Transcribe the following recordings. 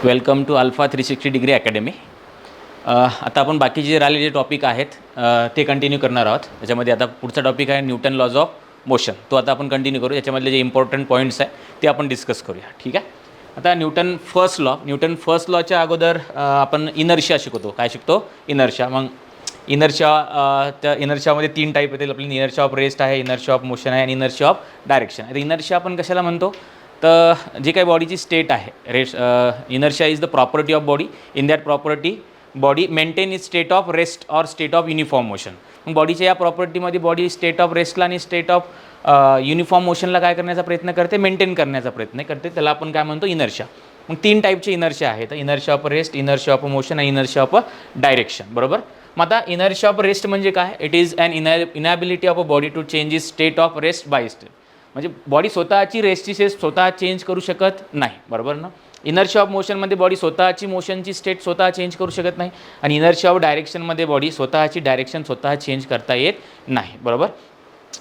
Welcome to alpha 360 degree academy. आता आपण बाकीचे जे राहिलेले टॉपिक आहेत ते कंटिन्यू करणार आहोत. त्याच्यामध्ये आता पुढचा टॉपिक आहे न्यूटन लॉज ऑफ मोशन. तो आता आपण कंटिन्यू करू. याच्यामधले जे इम्पॉर्टंट पॉईंट्स आहे ते आपण डिस्कस करूया. ठीक आहे. आता न्यूटन फर्स्ट लॉच्या अगोदर आपण इनर्शिया शिकवतो. काय शिकतो? इनर्शिया. मग त्या इनर्शियामध्ये 3 टाईप येतील. आपली इनर्शिया ऑफ रेस्ट आहे, इनर्शिया ऑफ मोशन आहे आणि इनर्शिया ऑफ डायरेक्शन. आता इनर्शिया आपण कशाला म्हणतो? तर जे काही बॉडीची स्टेट आहे, inertia is the property of body. In that property body maintain is state of rest or state of uniform motion. मग बॉडीच्या या प्रॉपर्टीमध्ये बॉडी स्टेट ऑफ रेस्टला आणि स्टेट ऑफ युनिफॉर्म मोशनला काय करण्याचा प्रयत्न करते? मेंटेन करण्याचा प्रयत्न करते. त्याला आपण काय म्हणतो? इनर्शिया. मग 3 टाईपचे इनर्शिया आहेत. Inertia of rest, inertia of motion आणि इनर्शिया ऑफ डायरेक्शन. बरोबर. मग आता इनर्शिया ऑफ रेस्ट म्हणजे काय? It is an inability of a body to change is state of rest by step. म्हणजे बॉडी स्वतःची रेस्टची स्टेट स्वतः चेंज करू शकत नाही. बरोबर ना. इनर्शिया ऑफ मोशनमध्ये बॉडी स्वतःची मोशनची स्टेट स्वतः चेंज करू शकत नाही. आणि इनर्शिया ऑफ डायरेक्शनमध्ये बॉडी स्वतःची डायरेक्शन स्वतः चेंज करता येत नाही. बरोबर.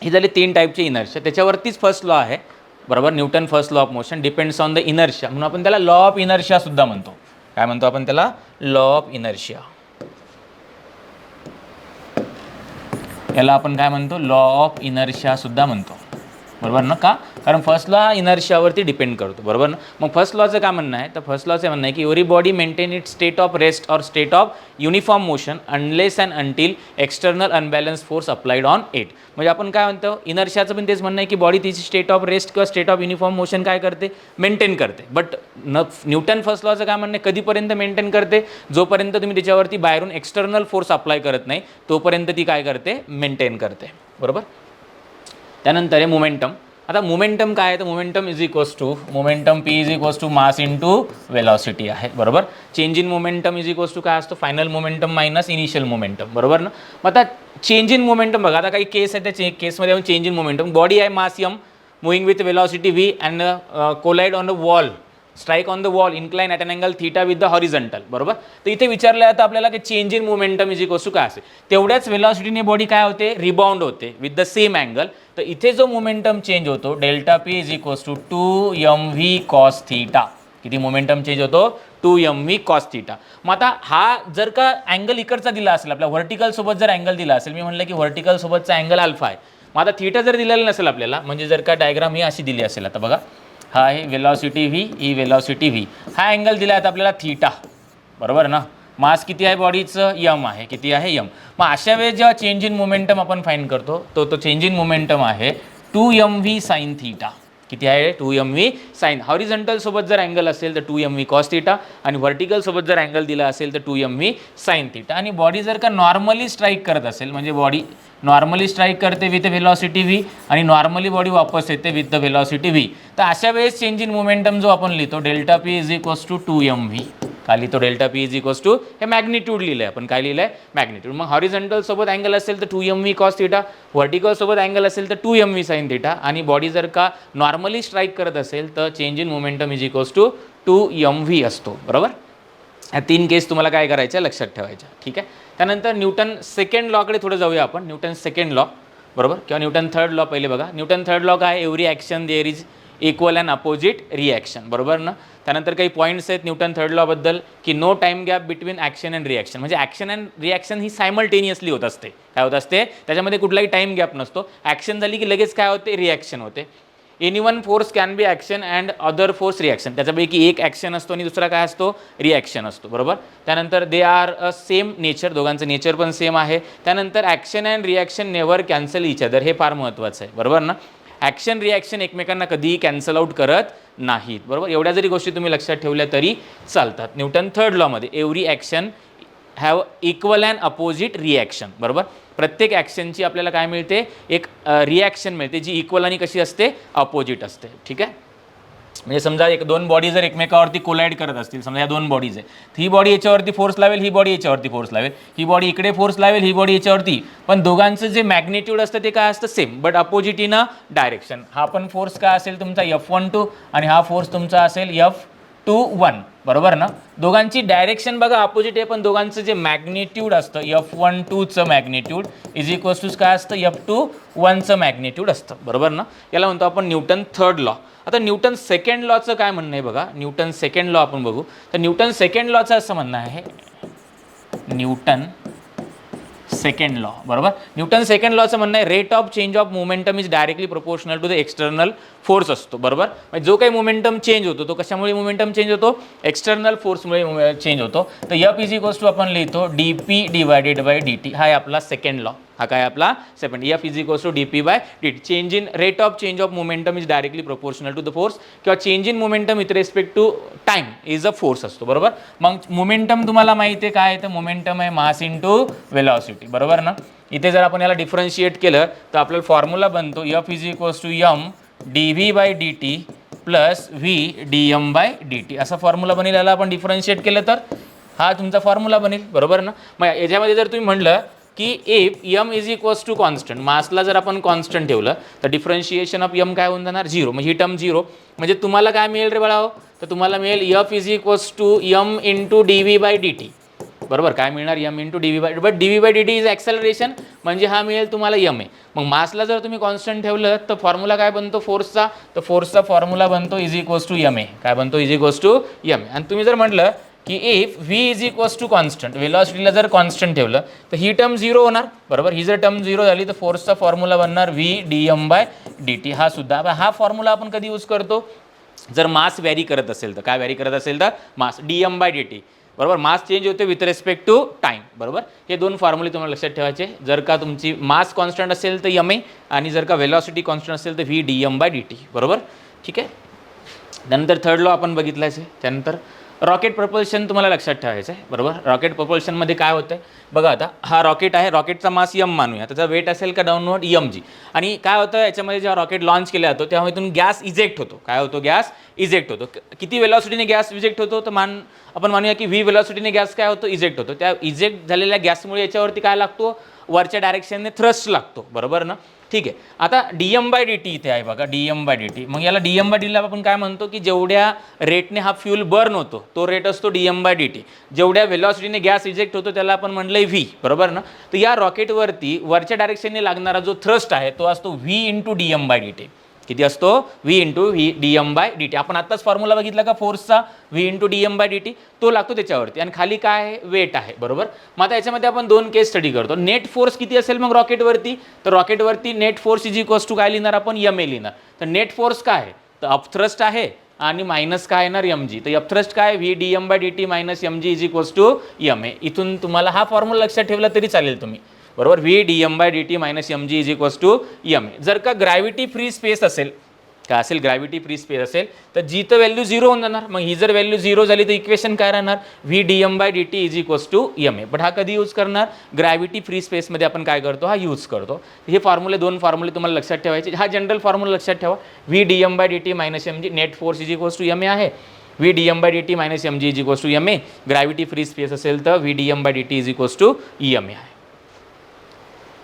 ही झाली 3 टाईपचे इनर्शिया. त्याच्यावरतीच फर्स्ट लॉ आहे. बरोबर. Newton first law of motion depends on the inertia. म्हणून आपण त्याला लॉ ऑफ इनर्शिया सुद्धा म्हणतो. काय म्हणतो आपण त्याला? Law of inertia. याला आपण काय म्हणतो? लॉ ऑफ इनर्शिया सुद्धा म्हणतो. बरोबर ना. का? कारण फर्स्ट लॉ हा इनर्शियावरती डिपेंड करतो. बरोबर ना. मग फर्स्ट लॉचं काय म्हणणं आहे? तर फर्स्ट लॉचं म्हणणं आहे की every body maintain it state of rest or state of uniform motion unless and until external unbalance force applied on it. म्हणजे आपण काय म्हणतो? इनर्शियाचं पण तेच म्हणणं आहे की बॉडी तिची स्टेट ऑफ रेस्ट किंवा स्टेट ऑफ युनिफॉर्म मोशन काय करते? मेंटेन करते. बट न्यूटन फर्स्ट लॉचं काय म्हणणं आहे? कधीपर्यंत मेंटेन करते? जोपर्यंत तुम्ही त्याच्यावरती बाहेरून एक्सटर्नल फोर्स अप्लाय करत नाही तोपर्यंत ती काय करते? मेंटेन करते. बरोबर. त्यानंतर आहे मोमेंटम. आता मोमेंटम काय आहे? तर momentum is equals to momentum P is equals to mass into velocity आहे. बरोबर. Change in momentum is equals to काय असतो? Final momentum minus initial momentum. बरोबर ना. मग आता चेंज इन मोमेंटम बघा. आता काही केस आहे, त्या केसमध्ये आपण चेंज इन मोमेंटम बॉडी आहे mass M moving with velocity V and collide on the wall, strike on the wall, incline at an angle theta with the horizontal. बरोबर. तर इथे विचारलं जातं आपल्याला की change in momentum is equals to काय असेल? तेवढ्याच वेलॉसिटीने बॉडी काय होते? रिबाउंड होते विथ द सेम अँगल. तर इथे जो मोमेंटम चेंज होतो delta P is equals to 2mv cos theta. किती मोमेंटम चेंज होतो? 2mv cos theta. मग आता हा जर का अँगल इकडचा दिला असेल, आपल्या व्हर्टिकल सोबत जर अँगल दिला असेल, मी म्हणलं की व्हर्टिकल सोबतचा अँगल अल्फा आहे. मग आता थीटा जर दिलेला नसेल आपल्याला, म्हणजे जर का डायग्राम ही अशी दिली असेल, आता बघा हा आहे वेलॉसिटी व्ही, ही वेलॉसिटी व्ही, हा अँगल दिला आहे आपल्याला थीटा. बरोबर ना. मास किती आहे बॉडीचं? यम आहे. किती आहे? यम. मग अशा वेळेस जेव्हा चेंज इन मोमेंटम आपण फाईंड करतो तो चेंज इन मोमेंटम आहे 2mv साइन थीटा. किती आहे? 2mv sign. हॉरिझॉन्टल सोबत जर अँगल असेल तर 2mv कॉस थीटा आणि व्हर्टिकल सोबत जर अँगल दिला असेल तर 2mv साइन थीटा. आणि बॉडी जर का नॉर्मली स्ट्राईक करत असेल, म्हणजे बॉडी नॉर्मली स्ट्राईक करते विथ व्हेलॉसिटी व्ही आणि नॉर्मली बॉडी वापस येते विथ द व्हेलॉसिटी व्ही, तर अशा वेळेस चेंज इन मोमेंटम जो आपण लिहितो delta P is equals to 2mv. खाली तो delta P is equals to हे मॅग्निट्यूड लिहिलं आहे आपण. काय लिहिलं आहे? मॅग्निट्यूड. मग हॉरिझॉन्टल सोबत अँगल असेल तर 2mv कॉस थीटा, व्हर्टिकल सोबत अँगल असेल तर 2mv साइन थीटा आणि बॉडी जर का नॉर्मली स्ट्राईक करत असेल तर change in momentum is equals to 2mv असतो. बरोबर. ह्या 3 केस तुम्हाला काय करायच्या? लक्षात ठेवायच्या. ठीक आहे. त्यानंतर न्यूटन सेकंड लॉकडे थोडं जाऊया आपण. Newton second law. बरोबर. किंवा न्यूटन थर्ड लॉ पहिले बघा. न्यूटन थर्ड लॉ काय? Every action there is equal and opposite reaction. बरोबर ना. त्यानंतर काही पॉईंट्स आहेत न्यूटन थर्ड लॉबद्दल की no time gap between action and reaction. म्हणजे ॲक्शन अँड रिॲक्शन ही सायमल्टेनियसली होत असते. काय होत असते? त्याच्यामध्ये कुठलाही टाईम गॅप नसतो. ॲक्शन झाली की लगेच काय होते? रिॲक्शन होते. Any one force can be action and other force reaction. त्याच्यापैकी एक ॲक्शन असतो आणि दुसरा काय असतो? रिॲक्शन असतो. बरोबर. त्यानंतर they are a same nature. दोघांचं नेचर पण सेम आहे. त्यानंतर action and reaction never cancel each other. हे फार महत्त्वाचं आहे. बरोबर ना. ॲक्शन रिॲक्शन एकमेकांना कधीही कॅन्सल आउट करत नाहीत. बरोबर. एवढ्या जरी गोष्टी तुम्ही लक्षात ठेवल्या तरी चालतात. न्यूटन थर्ड लॉमध्ये every action have equal and opposite reaction. बरोबर. प्रत्येक ॲक्शनची आपल्याला काय मिळते? एक रिॲक्शन मिळते जी इक्वल आणि कशी असते? अपोजिट असते. ठीक आहे. म्हणजे समजा 2 बॉडी जर एकमेकावरती कोलाइड करत असतील, समजा या 2 बॉडीज आहे, ही बॉडी याच्यावरती फोर्स लावेल, ही बॉडी याच्यावरती फोर्स लावेल, ही बॉडी इकडे फोर्स लावेल, ही बॉडी याच्यावरती, पण दोघांचं जे मॅग्निट्यूड असतं ते काय असतं? Same, but opposite in a direction. हा पण फोर्स काय असेल तुमचा F12 आणि हा फोर्स तुमचा असेल F21. बरोबर ना. दोघांची डायरेक्शन बघा अपोजिट आहे, पण दोघांचं जे मॅग्निट्यूड असतं F12चं मॅग्निट्यूड इज इक्वल्स टू काय असतं F21चं मॅग्निट्यूड असतं. बरोबर ना. याला म्हणतो आपण न्यूटन थर्ड लॉ. आता न्यूटन सेकंड लॉचं काय म्हणणं आहे बघा. न्यूटन सेकंड लॉ आपण बघू. तर न्यूटन सेकंड लॉचं असं म्हणणं आहे, न्यूटन सेकंड लॉ. बरोबर. न्यूटन सेकंड लॉचं म्हणणं आहे rate of change of momentum is directly proportional to the external force असतो. बरोबर. म्हणजे जो काही मोमेंटम चेंज होतो तो कशामुळे मोमेंटम चेंज होतो, एक्सटर्नल फोर्समुळे चेंज होतो. तर F इज इक्वल्स टू आपण लिहितो dp डिवायडेड बाय dt. हा आहे आपला सेकंड लॉ. हा काय आपला second. F is equals to dp by dt. Change in rate of change of momentum is directly proportional to the force, किंवा change in momentum with respect to time is a force असतो. बरोबर. मग momentum तुम्हाला माहिती आहे काय आहे, तर मोमेंटम आहे मास इंटू वेलॉसिटी. बरोबर ना. इथे जर आपण याला डिफरन्शिएट केलं तर आपल्याला फॉर्म्युला बनतो F is equals to m dv by dt plus v dm by dt. असा फॉर्म्युला बनेल. याला आपण डिफरन्शिएट केलं तर हा तुमचा फॉर्म्युला बनेल. बरोबर ना. मग याच्यामध्ये जर तुम्ही म्हटलं की if m is equals to constant, मासला जर आपण कॉन्स्टंट ठेवलं तर डिफरन्शिएशन ऑफ m काय होऊन जाणार 0. मग ही टर्म 0. म्हणजे तुम्हाला काय मिळेल रे बाळाओ, तर तुम्हाला मिळेल F is equals to m into dv by dt. बरोबर. काय मिळणार m into dv by, but dv by dt is acceleration, म्हणजे हा मिळेल तुम्हाला m आहे. मग मासला जर तुम्ही कॉन्स्टंट ठेवलं तर फॉर्म्युला काय बनतो फोर्सचा, तर फोर्सचा फॉर्म्युला बनतो इज इक्वल्स टू m आहे. काय बनतो इज इक्वल्स टू m आहे. आणि तुम्ही जर म्हटलं की if v is equals to constant, वेलॉसिटीला जर कॉन्स्टंट ठेवलं तर ही टर्म 0 होणार. बरोबर. ही जर टर्म 0 झाली तर फोर्सचा फॉर्म्युला बनणार v dm बाय dt. हा सुद्धा हा फॉर्म्युला आपण कधी यूज करतो, जर मास व्हॅरी करत असेल तर. काय व्हॅरी करत असेल तर मास dm बाय dt. बरोबर. मास चेंज होते विथ रिस्पेक्ट टू टाइम. बरोबर. हे दोन फॉर्म्युले तुम्हाला लक्षात ठेवायचे. जर का तुमची मास कॉन्स्टंट असेल तर m आहे, आणि जर का वेलॉसिटी कॉन्स्टंट असेल तर v dm बाय dt. बरोबर. ठीक आहे. त्यानंतर थर्ड लॉ आपण बघितलाच आहे. त्यानंतर रॉकेट प्रपल्शन तुम्हाला लक्षात ठेवायचं आहे. बरोबर. रॉकेट प्रपल्शनमध्ये काय होतं आहे बघा. आता हा रॉकेट आहे, रॉकेटचा मास m मानूया, त्याचा वेट असेल का डाऊनवर्ड mg. आणि काय होतं याच्यामध्ये जेव्हा रॉकेट लॉन्च केला जातो तेव्हा इथून गॅस इजेक्ट होतो. काय होतो, गॅस इजेक्ट होतो. किती वेलॉसिटीने गॅस इजेक्ट होतो, तर आपण मानूया की v वेलॉसिटीने गॅस काय होतो, इजेक्ट होतो. त्या इजेक्ट झालेल्या गॅसमुळे याच्यावरती काय लागतो, वरच्या डायरेक्शनने थ्रस्ट लागतो. बरोबर ना. ठीक आहे. आता dm बाय dt इथे आहे बघा, dm बाय dt. मग याला dm बाय dt आपण काय म्हणतो की जेवढ्या रेटने हा फ्यूल बर्न होतो तो रेट असतो dm बाय dt. जेवढ्या वेलॉसिटीने गॅस इजेक्ट होतो त्याला आपण म्हणलंय v. बरोबर ना. तर या रॉकेटवरती वरच्या डायरेक्शनने लागणारा जो थ्रस्ट आहे तो असतो v into dm by dt. किती असतो, v into dm by dt. आपण आत्ताच फॉर्म्युला बघितला का फोर्सचा, v into dm by dt, तो लागतो त्याच्यावरती. आणि खाली काय आहे, वेट आहे. बरोबर. मग आता याच्यामध्ये आपण दोन केस स्टडी करतो. नेट फोर्स किती असेल मग रॉकेटवरती, तर रॉकेटवरती net force is equals to काय लिहिणार आपण, ma लिहिणार. तर नेट फोर्स काय आहे, तर अपथ्रस्ट आहे आणि मायनस काय येणार mg. तर अपथ्रस्ट काय, v dm by dt minus mg is equals to ma. इथून तुम्हाला हा फॉर्म्युला लक्षात ठेवला तरी चालेल तुम्ही. बरोबर. v dm by dt minus mg is equals to ma. जर का ग्रॅव्हिटी फ्री स्पेस असेल, काय असेल, ग्रॅव्हिटी फ्री स्पेस असेल तर जी तर व्हॅल्यू 0 होऊन जाणार. मग ही जर व्हॅल्यू 0 झाली तर इक्वेशन काय राहणार, v dm by dt is equals to ma. But हा कधी यूज करणार, ग्रॅव्हिटी फ्री स्पेसमध्ये आपण काय करतो, हा यूज करतो. हे फॉर्म्युले, दोन फॉर्म्युले तुम्हाला लक्षात ठेवायचे. हा जनरल फॉर्म्युला लक्षात ठेवा, v dm by dt minus mg, net force is equals to ma आहे. v dm by dt minus mg is equals to ma. Gravity free space असेल तर v dm by dt is equals to ma आहे.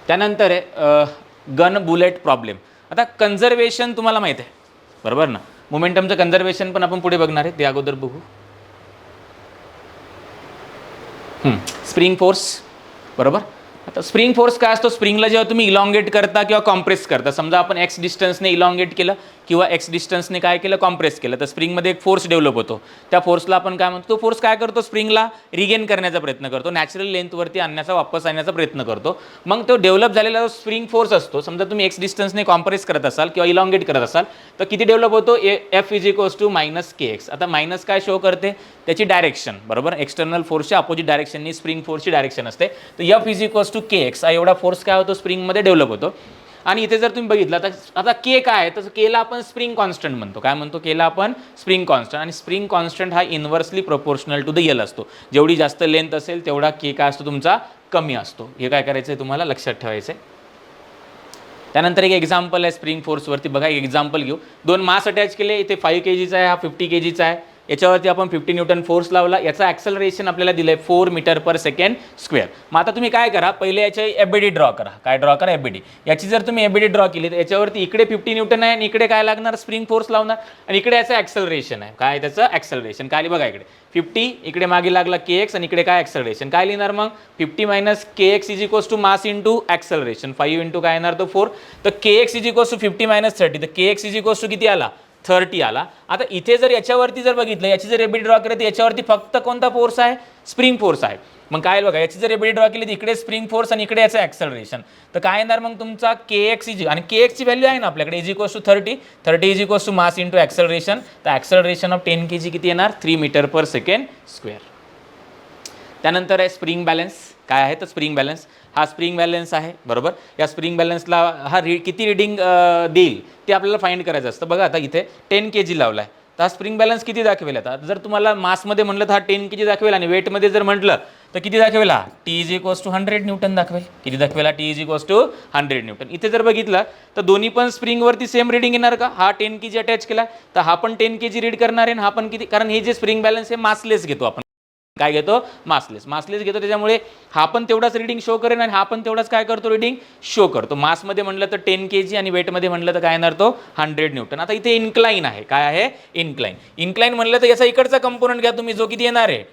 त्यानंतर आहे gun bullet problem. आता conservation तुम्हाला माहिती आहे. बरोबर ना. मोमेंटमचं कन्झर्वेशन पण आपण पुढे बघणार आहे, ते अगोदर बघू. Spring force. बरोबर. आता स्प्रिंग फोर्स काय असतो, स्प्रिंगला जेव्हा तुम्ही इलॉंगेट करता किंवा कॉम्प्रेस करता, समजा आपण एक्स डिस्टन्सने इलॉंगेट केलं किंवा एक्स डिस्टन्सने काय केलं, कॉम्प्रेस केलं, तर स्प्रिंगमध्ये एक फोर्स डेव्हलप होतो. त्या फोर्सला आपण काय म्हणतो, तो फोर्स काय करतो, स्प्रिंगला रिगेन करण्याचा प्रयत्न करतो, नॅचरल लेंथवरती आणण्याचा, वापस आणण्याचा प्रयत्न करतो. मग तो डेव्हलप झालेला जो स्प्रिंग फोर्स असतो, समजा तुम्ही एक्स डिस्टन्सने कॉम्प्रेस करत असाल किंवा इलॉंगेट करत असाल तर किती डेव्हलप होतो, F is equals to minus kx. आता मायनस काय शो करते, त्याची डायरेक्शन. बरोबर. एक्सटर्नल फोर्सच्या अपोजिट डायरेक्शननी स्प्रिंग फोर्सची डायरेक्शन असते. तर F is equals to kx. एवढा फोर्स काय होतो, स्प्रिंगमध्ये डेव्हलप होतो. आणि इथे जर तुम्ही बघितलं तर आता के काय आहे, तर केला आपण स्प्रिंग कॉन्स्टंट म्हणतो. काय म्हणतो, केला आपण स्प्रिंग कॉन्स्टंट. आणि स्प्रिंग कॉन्स्टंट हा इन्व्हर्सली प्रोपोर्शनल टू द यल असतो. जेवढी जास्त लेंथ असेल तेवढा के काय असतो तुमचा कमी असतो. हे काय करायचं आहे तुम्हाला लक्षात ठेवायचं आहे. त्यानंतर एक एक्झाम्पल आहे स्प्रिंग फोर्सवरती. बघा एक एक्झाम्पल घेऊ. दोन मास अटॅच केले, इथे 5 kgचा आहे, हा 50 kgचा आहे. याच्यावरती आपण 50 न्यूटन फोर्स लावला, याचा ॲक्सेलरेशन आपल्याला दिलं आहे 4 मीटर पर सेकंड स्क्वेअर. मग आता तुम्ही काय करा, पहिले याची एबीडी ड्रॉ करा. काय ड्रॉ करा, एबीडी. याची जर तुम्ही एबीडी ड्रॉ केली तर याच्यावरती इकडे 50 न्यूटन आहे आणि इकडे काय लागणार, स्प्रिंग फोर्स लावणार आणि इकडे याचं ॲक्सेलरेशन आहे. काय त्याचं ॲक्सेलरेशन काय बघा, इकडे 50, इकडे मागे लागला kx आणि इकडे काय ॲक्सेलरेशन काय लिहिणार मग 50 minus kx is equals to mass into acceleration. 5 into काय येणार तो 4. तर kx is equals to 50 minus 30, तर kx इज इक्वल्स टू किती आला, 30 आला. आता इथे जर याच्यावरती जर बघितलं, याची जर एबीडी ड्रॉ केली तर याच्यावरती फक्त कोणता फोर्स आहे, स्प्रिंग फोर्स आहे. मग काय बघा, याची जर एबीडी ड्रॉ केली तर इकडे स्प्रिंग फोर्स आणि इकडे याचं ॲक्सेलरेशन. तर काय येणार मग तुमचा kx इज, आणि kx ची व्हॅल्यू आहे ना आपल्याकडे, is equals to 30 is equals to mass into acceleration. तर ॲक्सेलरेशन ऑफ 10 kg किती येणार, 3 मीटर पर सेकंड स्क्वेअर. त्यानंतर आहे स्प्रिंग बॅलन्स. काय आहे तर स्प्रिंग बॅलन्स, हा स्प्रिंग बॅलन्स आहे बरोबर. या स्प्रिंग बॅलन्सला हा किती रिडिंग देईल ते आपल्याला फाइंड करायचं असतं. बघा आता इथे 10 kg लावला आहे, तर हा स्प्रिंग बॅलन्स किती दाखवेल. आता जर तुम्हाला मासमध्ये म्हटलं तर हा 10 kg दाखवेल आणि वेटमध्ये जर म्हटलं तर किती दाखवेल, हा T is equals to 100 Newton दाखवेल. किती दाखवेल, T is equals to 100 Newton. इथे जर बघितलं तर दोन्ही पण स्प्रिंगवरती सेम रिडिंग येणार का, हा 10 kg अटॅच केला तर हा पण 10 kg रीड करणार आहे, हा पण किती, कारण हे जे स्प्रिंग बॅलन्स हे मासलेस घेतो आपण. काय घेतो, मासलेस घेतो, त्याच्यामुळे हा पण तेवढाच रिडिंग शो करेन आणि हा पण तेवढाच काय करतो, रिडिंग शो करतो. मासमध्ये म्हटलं तर 10 kg आणि वेटमध्ये म्हटलं तर काय येणार तो 100 न्यूटन. आता इथे इन्क्लाइन आहे, काय आहे इन्क्लाइन म्हटलं तर याचा इकडचा कंपोनंट घ्या तुम्ही, जो किती येणार आहे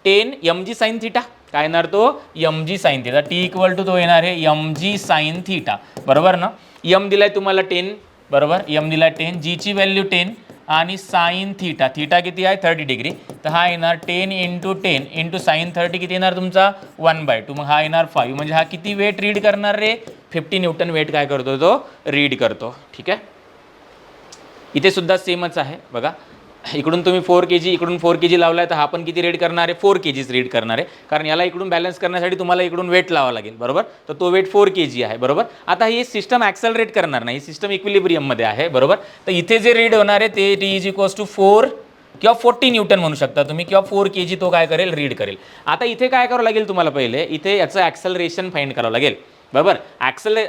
10 mg साइन थिटा. काय येणार तो mg sine theta. T equal to तो येणार आहे mg साइन थिटा बरोबर ना. m दिलाय तुम्हाला 10 बरोबर, m दिलाय 10, g ची व्हॅल्यू 10 आणि साइन थिटा, थिटा किती आहे 30 डिग्री. तर हा येणार 10 इंटू 10 इंटू साइन 30 किती येणार तुमचा 1/2. मग हा येणार 5. म्हणजे हा किती वेट रीड करणार रे, 50 न्यूटन वेट काय करतो तो रीड करतो. ठीक आहे, इथे सुद्धा सेमच आहे बघा. इकडून तुम्ही 4 kg इकडून 4 kg लावलाय तर हा पण किती रीड करणार आहे, 4 kg रीड करणार आहे. कारण याला इकडून बॅलन्स करण्यासाठी तुम्हाला इकडून वेट लावावं लागेल बरोबर. तर तो वेट 4 kg आहे बरोबर. आता ही सिस्टम ॲक्सेलरेट करणार नाही, सिस्टम इक्विलिब्रियममध्ये आहे बरोबर. तर इथे जे रीड होणार आहे ते T इज इक्वल्स टू 4 किंवा 40 न्यूटन म्हणू शकता तुम्ही, किंवा 4 kg तो काय करेल, रीड करेल. आता इथे काय करावं लागेल तुम्हाला, पहिले इथे याचं ॲक्सेलरेशन फाइंड करावं लागेल बरोबर.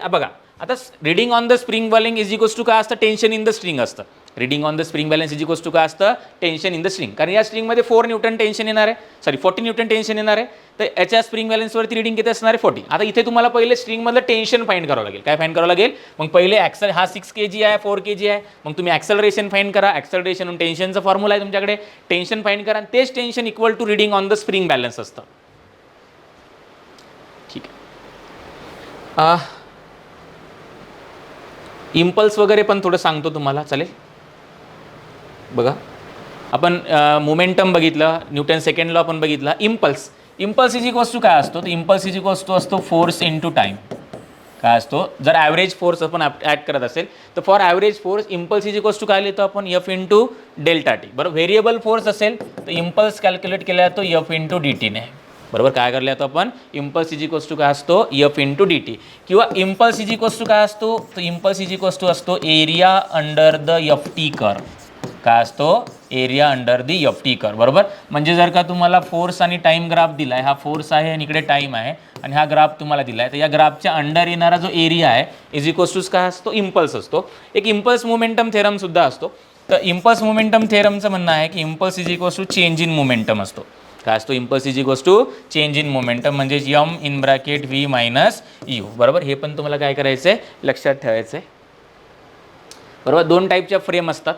बघा आता reading on the spring balance is equals to काय असतं, टेन्शन इन द स्ट्रिंग असतं. Reading on the spring balance is equals to काय असतं, टेन्शन इन द स्ट्रिंग. कारण या स्ट्रिंगमध्ये 4 न्यूटन टेन्शन येणार आहे, 40 न्यूटन टेन्शन येणार आहे. तर याच्या स्प्रिंग बॅलन्सवरती रिडिंग किती असणार आहे 40. आता इथे तुम्हाला पहिले स्ट्रिंगमधलं टेन्शन फाइंड करावं लागेल. काय फाइंड करावं लागेल, मग पहिले हा 6 kg आहे, 4 kg आहे. मग तुम्ही ॲक्सेलरेशन फाइंड करा. ॲक्सेलरेशन टेन्शनचा फॉर्म्युला आहे तुमच्याकडे, टेन्शन फाइंड करा. तेच tension equal to reading on the spring balance असतं. ठीक आहे, इम्पल्स वगैरे पण थोडं सांगतो तुम्हाला, चालेल. बघा आपण मोमेंटम बघितलं, न्यूटन सेकंड लॉ पण बघितला. इम्पल्स इज इक्वल्स टू काय असतो, तर इम्पल्स इज इक्वल्स टू असतो फोर्स इंटू टाईम. काय असतो, जर ॲव्हरेज फोर्स आपण ॲड करत असेल तर for average force impulse is equals to काय लिहितो आपण, F इंटू डेल्टा टी बरोबर. व्हेरिएबल फोर्स असेल तर इम्पल्स कॅल्क्युलेट केला जातो F इंटू डी टीने बरोबर. काय करले जातो आपण, इम्पल्स इज इक्वल्स टू काय असतो F इंटू डी टी, किंवा इम्पल्स इज इक्वल्स टू काय असतो, तर इम्पल्स इज इक्वल्स टू असतो area under the F T curve. काय असतो, area under the F T curve बरोबर. म्हणजे जर का तुम्हाला फोर्स आणि टाइम ग्राफ दिलाय, हा फोर्स आहे आणि इकडे टाइम आहे आणि हा ग्राफ तुम्हाला दिलाय, तर या ग्राफच्या अंडर येणारा जो एरिया आहे इज इक्वल्स टू काय असतो, इम्पल्स असतो. एक इम्पल्स मोमेंटम थेरम सुद्धा असतो. तर इम्पल्स मोमेंटम थेरमचं म्हणणं आहे की impulse is equals to change in momentum असतो. काय असतो, impulse is equals to change in momentum, म्हणजे M in bracket V minus U बरोबर. हे पण तुम्हाला काय करायचं आहे, लक्षात ठेवायचं आहे बरोबर. 2 टाईपच्या फ्रेम असतात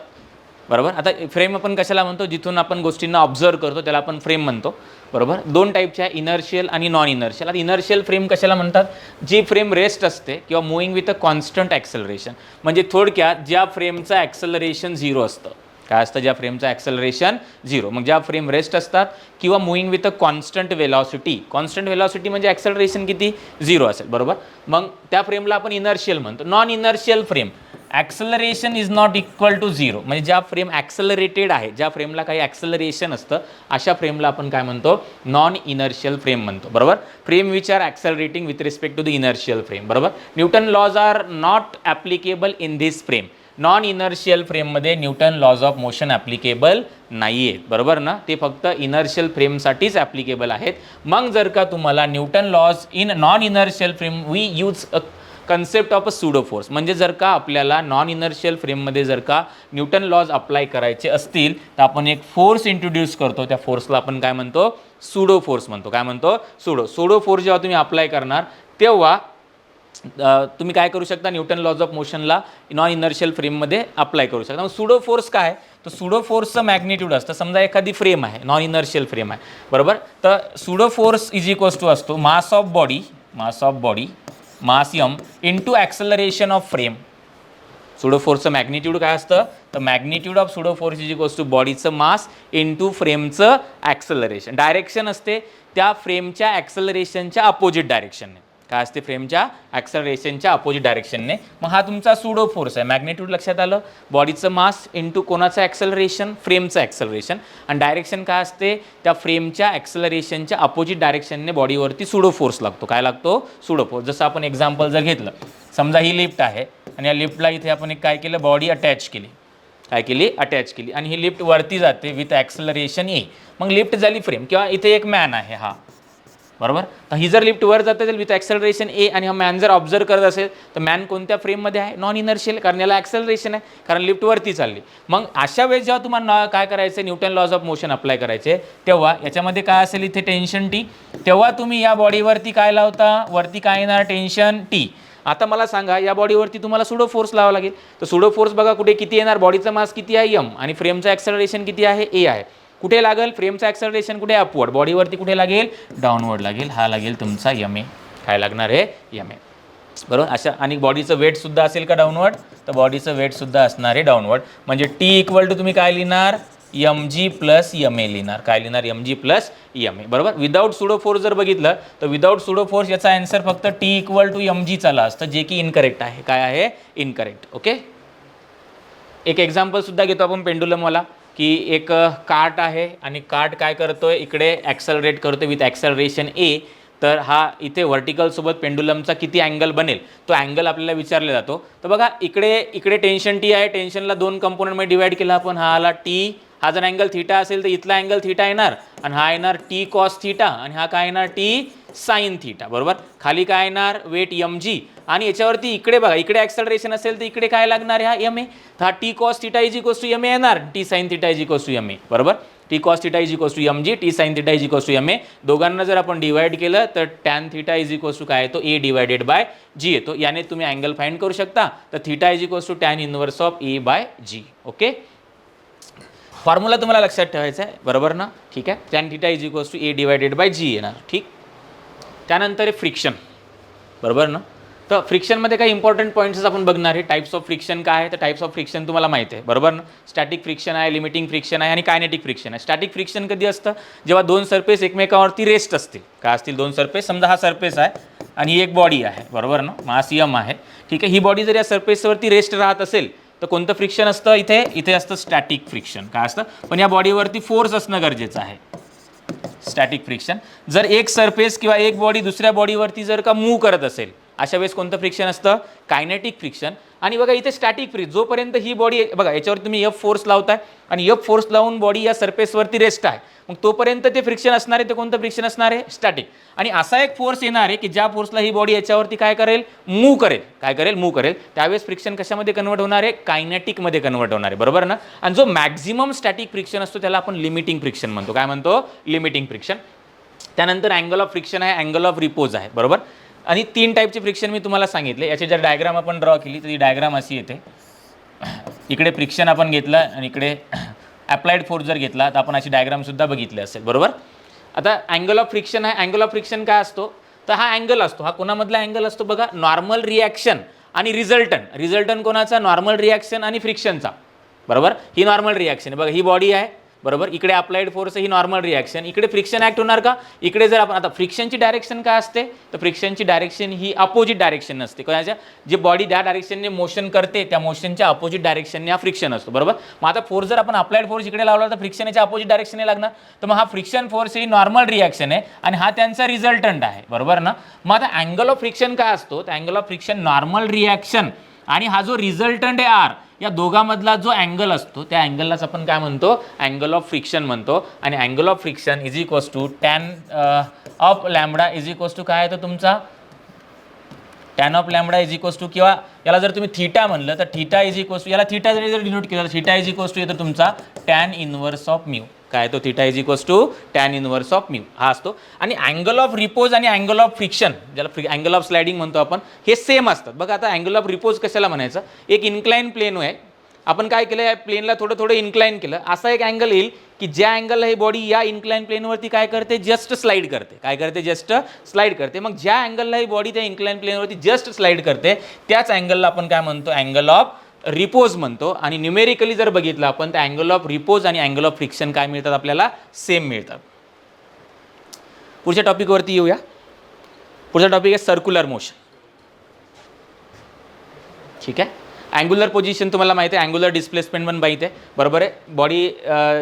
बरोबर. आता फ्रेम आपण कशाला म्हणतो, जिथून आपण गोष्टींना ऑब्झर्व करतो त्याला आपण फ्रेम म्हणतो बरोबर. 2 टाईपच्या, इनर्शियल आणि नॉन इनर्शियल. आता इनर्शियल फ्रेम कशाला म्हणतात, जी फ्रेम रेस्ट असते किंवा moving with a constant acceleration. म्हणजे थोडक्यात ज्या फ्रेमचं ॲक्सेलरेशन 0 असतं. काय असतं, ज्या फ्रेमचं ॲक्सेलरेशन 0. मग ज्या फ्रेम रेस्ट असतात किंवा moving with a constant velocity. Constant velocity म्हणजे ॲक्सेलरेशन किती 0 असेल बरोबर. मग त्या फ्रेमला आपण इनर्शियल म्हणतो. Non inertial frame, acceleration is not equal to 0, म्हणजे ज्या फ्रेम ॲक्सेलरेटेड आहे, ज्या फ्रेमला काही ॲक्सेलरेशन असतं, अशा फ्रेमला आपण काय म्हणतो, नॉन इनर्शियल फ्रेम म्हणतो बरोबर. Frame which are accelerating with respect to the inertial frame बरोबर. Newton laws are not applicable in this frame. Non inertial फ्रेममध्ये Newton laws of motion applicable नाही आहेत बरोबर ना. ते फक्त इनर्शियल फ्रेमसाठीच ॲप्लिकेबल आहेत. मग जर का तुम्हाला Newton laws in non inertial frame we use concept of a pseudo force. म्हणजे जर का आपल्याला नॉन इनर्शियल फ्रेममध्ये जर का न्यूटन लॉज अप्लाय करायचे असतील तर आपण एक फोर्स इंट्रोड्यूस करतो. त्या फोर्सला आपण काय म्हणतो? सुडो फोर्स म्हणतो. काय म्हणतो? सुडो फोर्स जेव्हा तुम्ही अप्लाय करणार तेव्हा तुम्ही काय करू शकता? न्यूटन लॉज ऑफ मोशनला नॉन इनर्शियल फ्रेममध्ये अप्लाय करू शकता. मग सुडो फोर्स काय? तर सुडो फोर्सचं मॅग्निट्यूड असतं. समजा एखादी फ्रेम आहे, नॉन इनर्शियल फ्रेम आहे, बरोबर. तर pseudo force is equals to असतो mass of body mass m into acceleration of frame. Pseudo फोर्सचं मॅग्निट्यूड काय असतं? तर magnitude of pseudo force is equals to बॉडीचं मास इंटू फ्रेमचं ॲक्सलरेशन. डायरेक्शन असते त्या फ्रेमच्या ॲक्सलरेशनच्या अपोजिट डायरेक्शनने. काय असते? फ्रेमच्या ॲक्सलरेशनच्या अपोजिट डायरेक्शनने. मग हा तुमचा सुडो फोर्स आहे. मॅग्निट्यूड लक्षात आलं, बॉडीचं मास इंटू कोणाचं ॲक्सलरेशन? फ्रेमचं ॲक्सलरेशन. आणि डायरेक्शन काय असते? त्या फ्रेमच्या ॲक्सलरेशनच्या अपोजिट डायरेक्शनने बॉडीवरती सुडो फोर्स लागतो. काय लागतो? Pseudo force. जसं आपण एक्झाम्पल जर घेतलं, समजा ही लिफ्ट आहे आणि या लिफ्टला इथे आपण एक काय केलं? बॉडी अटॅच केली. काय केली? अटॅच केली. आणि ही लिफ्ट वरती जाते विथ ॲक्सलरेशन ए. मग लिफ्ट झाली फ्रेम. किंवा इथे एक मॅन आहे हा, बरोबर. तर ही जर लिफ्ट वर जात असेल विथ ॲक्सलरेशन ए आणि हा मॅन जर ऑब्झर्व करत असेल तर मॅन कोणत्या फ्रेममध्ये आहे? नॉन इनर्शियल, कारण याला ॲक्सलरेशन आहे, कारण लिफ्ट वरती चालली. मग अशा वेळेस जेव्हा तुम्हाला काय करायचं? Newton laws of motion apply करायचे, तेव्हा याच्यामध्ये काय असेल? इथे टेन्शन टी. तेव्हा तुम्ही या बॉडीवरती काय लावता? वरती काय येणार? Tension T. आता मला सांगा, या बॉडीवरती तुम्हाला सुडो फोर्स लावावा लागेल. तर सुडो फोर्स बघा कुठे किती येणार? बॉडीचा मास किती आहे? m आणि फ्रेमचं ॲक्सलरेशन किती आहे? ए आहे. कुठे लागेल? फ्रेमचं ॲक्सलरेशन कुठे? अपवर्ड. बॉडीवरती कुठे लागेल? डाऊनवर्ड लागेल. हा लागेल तुमचा एम ए. काय लागणार आहे? एम ए, बरोबर. अशा. आणि बॉडीचं वेटसुद्धा असेल का डाऊनवर्ड? तर बॉडीचं वेटसुद्धा असणार आहे डाऊनवर्ड. म्हणजे टी इक्वल टू तुम्ही काय लिहिणार? M G plus M A लिहिणार. काय लिहिणार? M G plus M A, बरोबर. विदाऊट सुडो फोर्स जर बघितलं तर विदाऊट सुडो फोर्स याचा आन्सर फक्त T equal to M G चाला असतं, जे की इनकरेक्ट आहे. काय आहे? इनकरेक्ट. ओके. एक एक्झाम्पलसुद्धा घेतो आपण पेंडुलमवाला, की एक कार्ट आहे आणि कार्ट काय करतोय? इकडे ॲक्सलरेट करतोय विथ ॲक्सलरेशन ए. तर हा इथे व्हर्टिकलसोबत पेंडुलमचा किती अँगल बनेल तो अँगल आपल्याला विचारला जातो. तर बघा इकडे टेन्शन टी आहे. टेन्शनला दोन कंपोनंटमध्ये डिवाइड केला आपण. हा आला टी. हा जर अँगल थीटा असेल तर इथला अँगल थीटा येणार आणि हा येणार टी कॉस थीटा आणि हा काय येणार? टी साइन थीटा, बरोबर. खाली काय येणार? Weight M G. आणि याच्यावरती इकडे बघा, इकडे ॲक्सलरेशन असेल तर इकडे काय लागणार आहे? हा एम ए. तर हा T cos theta is equals to M A येणार. T sine theta is equals to M A, बरोबर. T cos theta is equals to M G, T sine theta is equals to M A. दोघांना जर आपण divide केलं तर tan theta is equals to काय येतो? ए divided by जी येतो. याने तुम्ही अँगल फाइंड करू शकता. तर theta is equals to tan inverse of A by G. Okay. Formula तुम्हाला लक्षात ठेवायचा आहे, बरोबर ना? ठीक आहे. Tan theta is equals to A divided by G येणार. ठीक. त्यानंतर आहे फ्रिक्शन, बरोबर ना? तर फ्रिक्शनमध्ये काही इंपॉर्टंट पॉईंट्स आपण बघणार आहे. टाइप्स ऑफ फ्रिक्शन काय आहे? तर टाइप्स ऑफ फ्रिक्शन तुम्हाला माहिती आहे, बरोबर ना? स्टॅटिक फ्रिक्शन आहे, लिमिटिंग फ्रिक्शन आहे आणि कायनेटिक फ्रिक्शन आहे. स्टॅटिक फ्रिक्शन कधी असतं? जेव्हा दोन सरफेस एकमेकावरती रेस्ट असतील. काय असतील? दोन सरफेस. समजा हा सरफेस आहे आणि ही एक बॉडी आहे, बरोबर ना? मास एम आहे. ठीक आहे. ही बॉडी जर या सरफेसवरती रेस्ट राहत असेल तर कोणतं फ्रिक्शन असतं? इथे असतं स्टॅटिक फ्रिक्शन. काय असतं? पण या बॉडीवरती फोर्स असणं गरजेचं आहे. Static friction. जर एक सरफेस किंवा एक बॉडी दुसऱ्या बॉडीवरती जर का मूव्ह करत असेल अशा वेळेस कोणतं फ्रिक्शन असतं? Kinetic friction. आणि बघा इथे स्टॅटिक फ्रिक्शन, जोपर्यंत ही बॉडी बघा याच्यावर तुम्ही एफ फोर्स लावताय आणि एफ फोर्स लावून बॉडी या सरफेसवरती रेस्ट आहे, मग तोपर्यंत ते फ्रिक्शन असणार आहे. ते कोणतं फ्रिक्शन असणार आहे? स्टॅटिक. आणि असा एक फोर्स येणार आहे की ज्या फोर्सला ही बॉडी याच्यावरती काय करेल? मूव्ह करेल. काय करेल? मूव्ह करेल. त्यावेळेस फ्रिक्शन कशामध्ये कन्वर्ट होणार आहे? कायनेटिकमध्ये कन्वर्ट होणार आहे, बरोबर ना? आणि जो मॅक्झिमम स्टॅटिक फ्रिक्शन असतो त्याला आपण लिमिटिंग फ्रिक्शन म्हणतो. काय म्हणतो? Limiting friction. त्यानंतर अँगल ऑफ फ्रिक्शन आहे, अँगल ऑफ रिपोज आहे, बरोबर. आणि तीन टाईपचे फ्रिक्शन मी तुम्हाला सांगितले. याची जर डायग्राम आपण ड्रॉ केली तर ती डायग्राम अशी येते. इकडे फ्रिक्शन आपण घेतलं आणि इकडे अप्लाइड फोर्स जर घेतला तर आपण अशी डायग्रामसुद्धा बघितली असेल, बरोबर. आता अँगल ऑफ फ्रिक्शन आहे. अँगल ऑफ फ्रिक्शन काय असतो? तर हा अँगल असतो. हा कोणामधला अँगल असतो? बघा, नॉर्मल रिॲक्शन आणि रिझल्टंट कोणाचा? नॉर्मल रिॲक्शन आणि फ्रिक्शनचा, बरोबर. ही नॉर्मल रिॲक्शन आहे. बघा ही बॉडी आहे, बरोबर. इकडे अप्लाइड फोर्स ही नॉर्मल रिॲक्शन. इकडे फ्रिक्शन ॲक्ट होणार का? इकडे जर आपण आता फ्रिक्शनची डायरेक्शन काय असते? तर फ्रिक्शनची डायरेक्शन ही अपोजिट डायरेक्शन असते. कोणाच्या? जी बॉडी त्या डायरेक्शनने मोशन करते त्या मोशनच्या अपोजिट डायरेक्शनने हा फ्रिक्शन असतो, बरोबर. मग आता फोर्स जर आपण अप्लाइड फोर्स इकडे लावला तर फ्रिक्शनच्या अपोजिट डायरेक्शनने लागणार. तर मग हा फ्रिक्शन फोर्स ही नॉर्मल रिॲक्शन आहे आणि हा त्यांचा रिझल्टंट आहे, बरोबर ना. मग आता अँगल ऑफ फ्रिक्शन काय असतो? तर angle of friction normal reaction आणि हा जो रिझल्टंट आहे आर, या दोघांमधला जो अँगल असतो त्या अँगललाच आपण काय म्हणतो? अँगल ऑफ फ्रिक्शन म्हणतो. आणि angle of friction is equals to tan of lambda is equals to काय येतो तुमचा? Tan of lambda is equals to, किंवा याला जर तुम्ही थीटा म्हणलं तर थीटा इज इक्वल्स टू, याला थीटा जर डिनोट केलं तर थीटा इज इक्वल्स टू येतो तुमचा टॅन इनवर्स ऑफ म्यू. काय तो theta is equals to tan inverse of mu हा असतो. आणि अँगल ऑफ रिपोज आणि अँगल ऑफ फ्रिक्शन, ज्याला अँगल ऑफ स्लायडिंग म्हणतो आपण, हे सेम असतात. बघा आता अँगल ऑफ रिपोज कशाला म्हणायचं, एक इन्क्लाइन प्लेन आहे, आपण काय केलं, या प्लेनला थोडं थोडं इन्क्लाइन केलं, असा एक अँगल येईल की ज्या अँगलला ही बॉडी या इन्क्लाइन प्लेनवरती काय करते, जस्ट स्लाइड करते. काय करते, जस्ट स्लाइड करते. मग ज्या अँगलला ही बॉडी त्या इन्क्लाइन प्लेनवरती जस्ट स्लाइड करते त्याच अँगलला आपण काय म्हणतो, अँगल ऑफ रिपोज म्हणतो. आणि न्यूमेरिकली जर बघितलं आपण तर अँगल ऑफ रिपोज आणि अँगल ऑफ फ्रिक्शन काय मिळतात आपल्याला, सेम मिळतात. पुढच्या टॉपिकवरती येऊया. पुढचा टॉपिक आहे सर्क्युलर मोशन. ठीक आहे. अँग्युलर पोझिशन तुम्हाला माहिती आहे, अँग्युलर डिस्प्लेसमेंट पण माहिती आहे, बरोबर आहे. बॉडी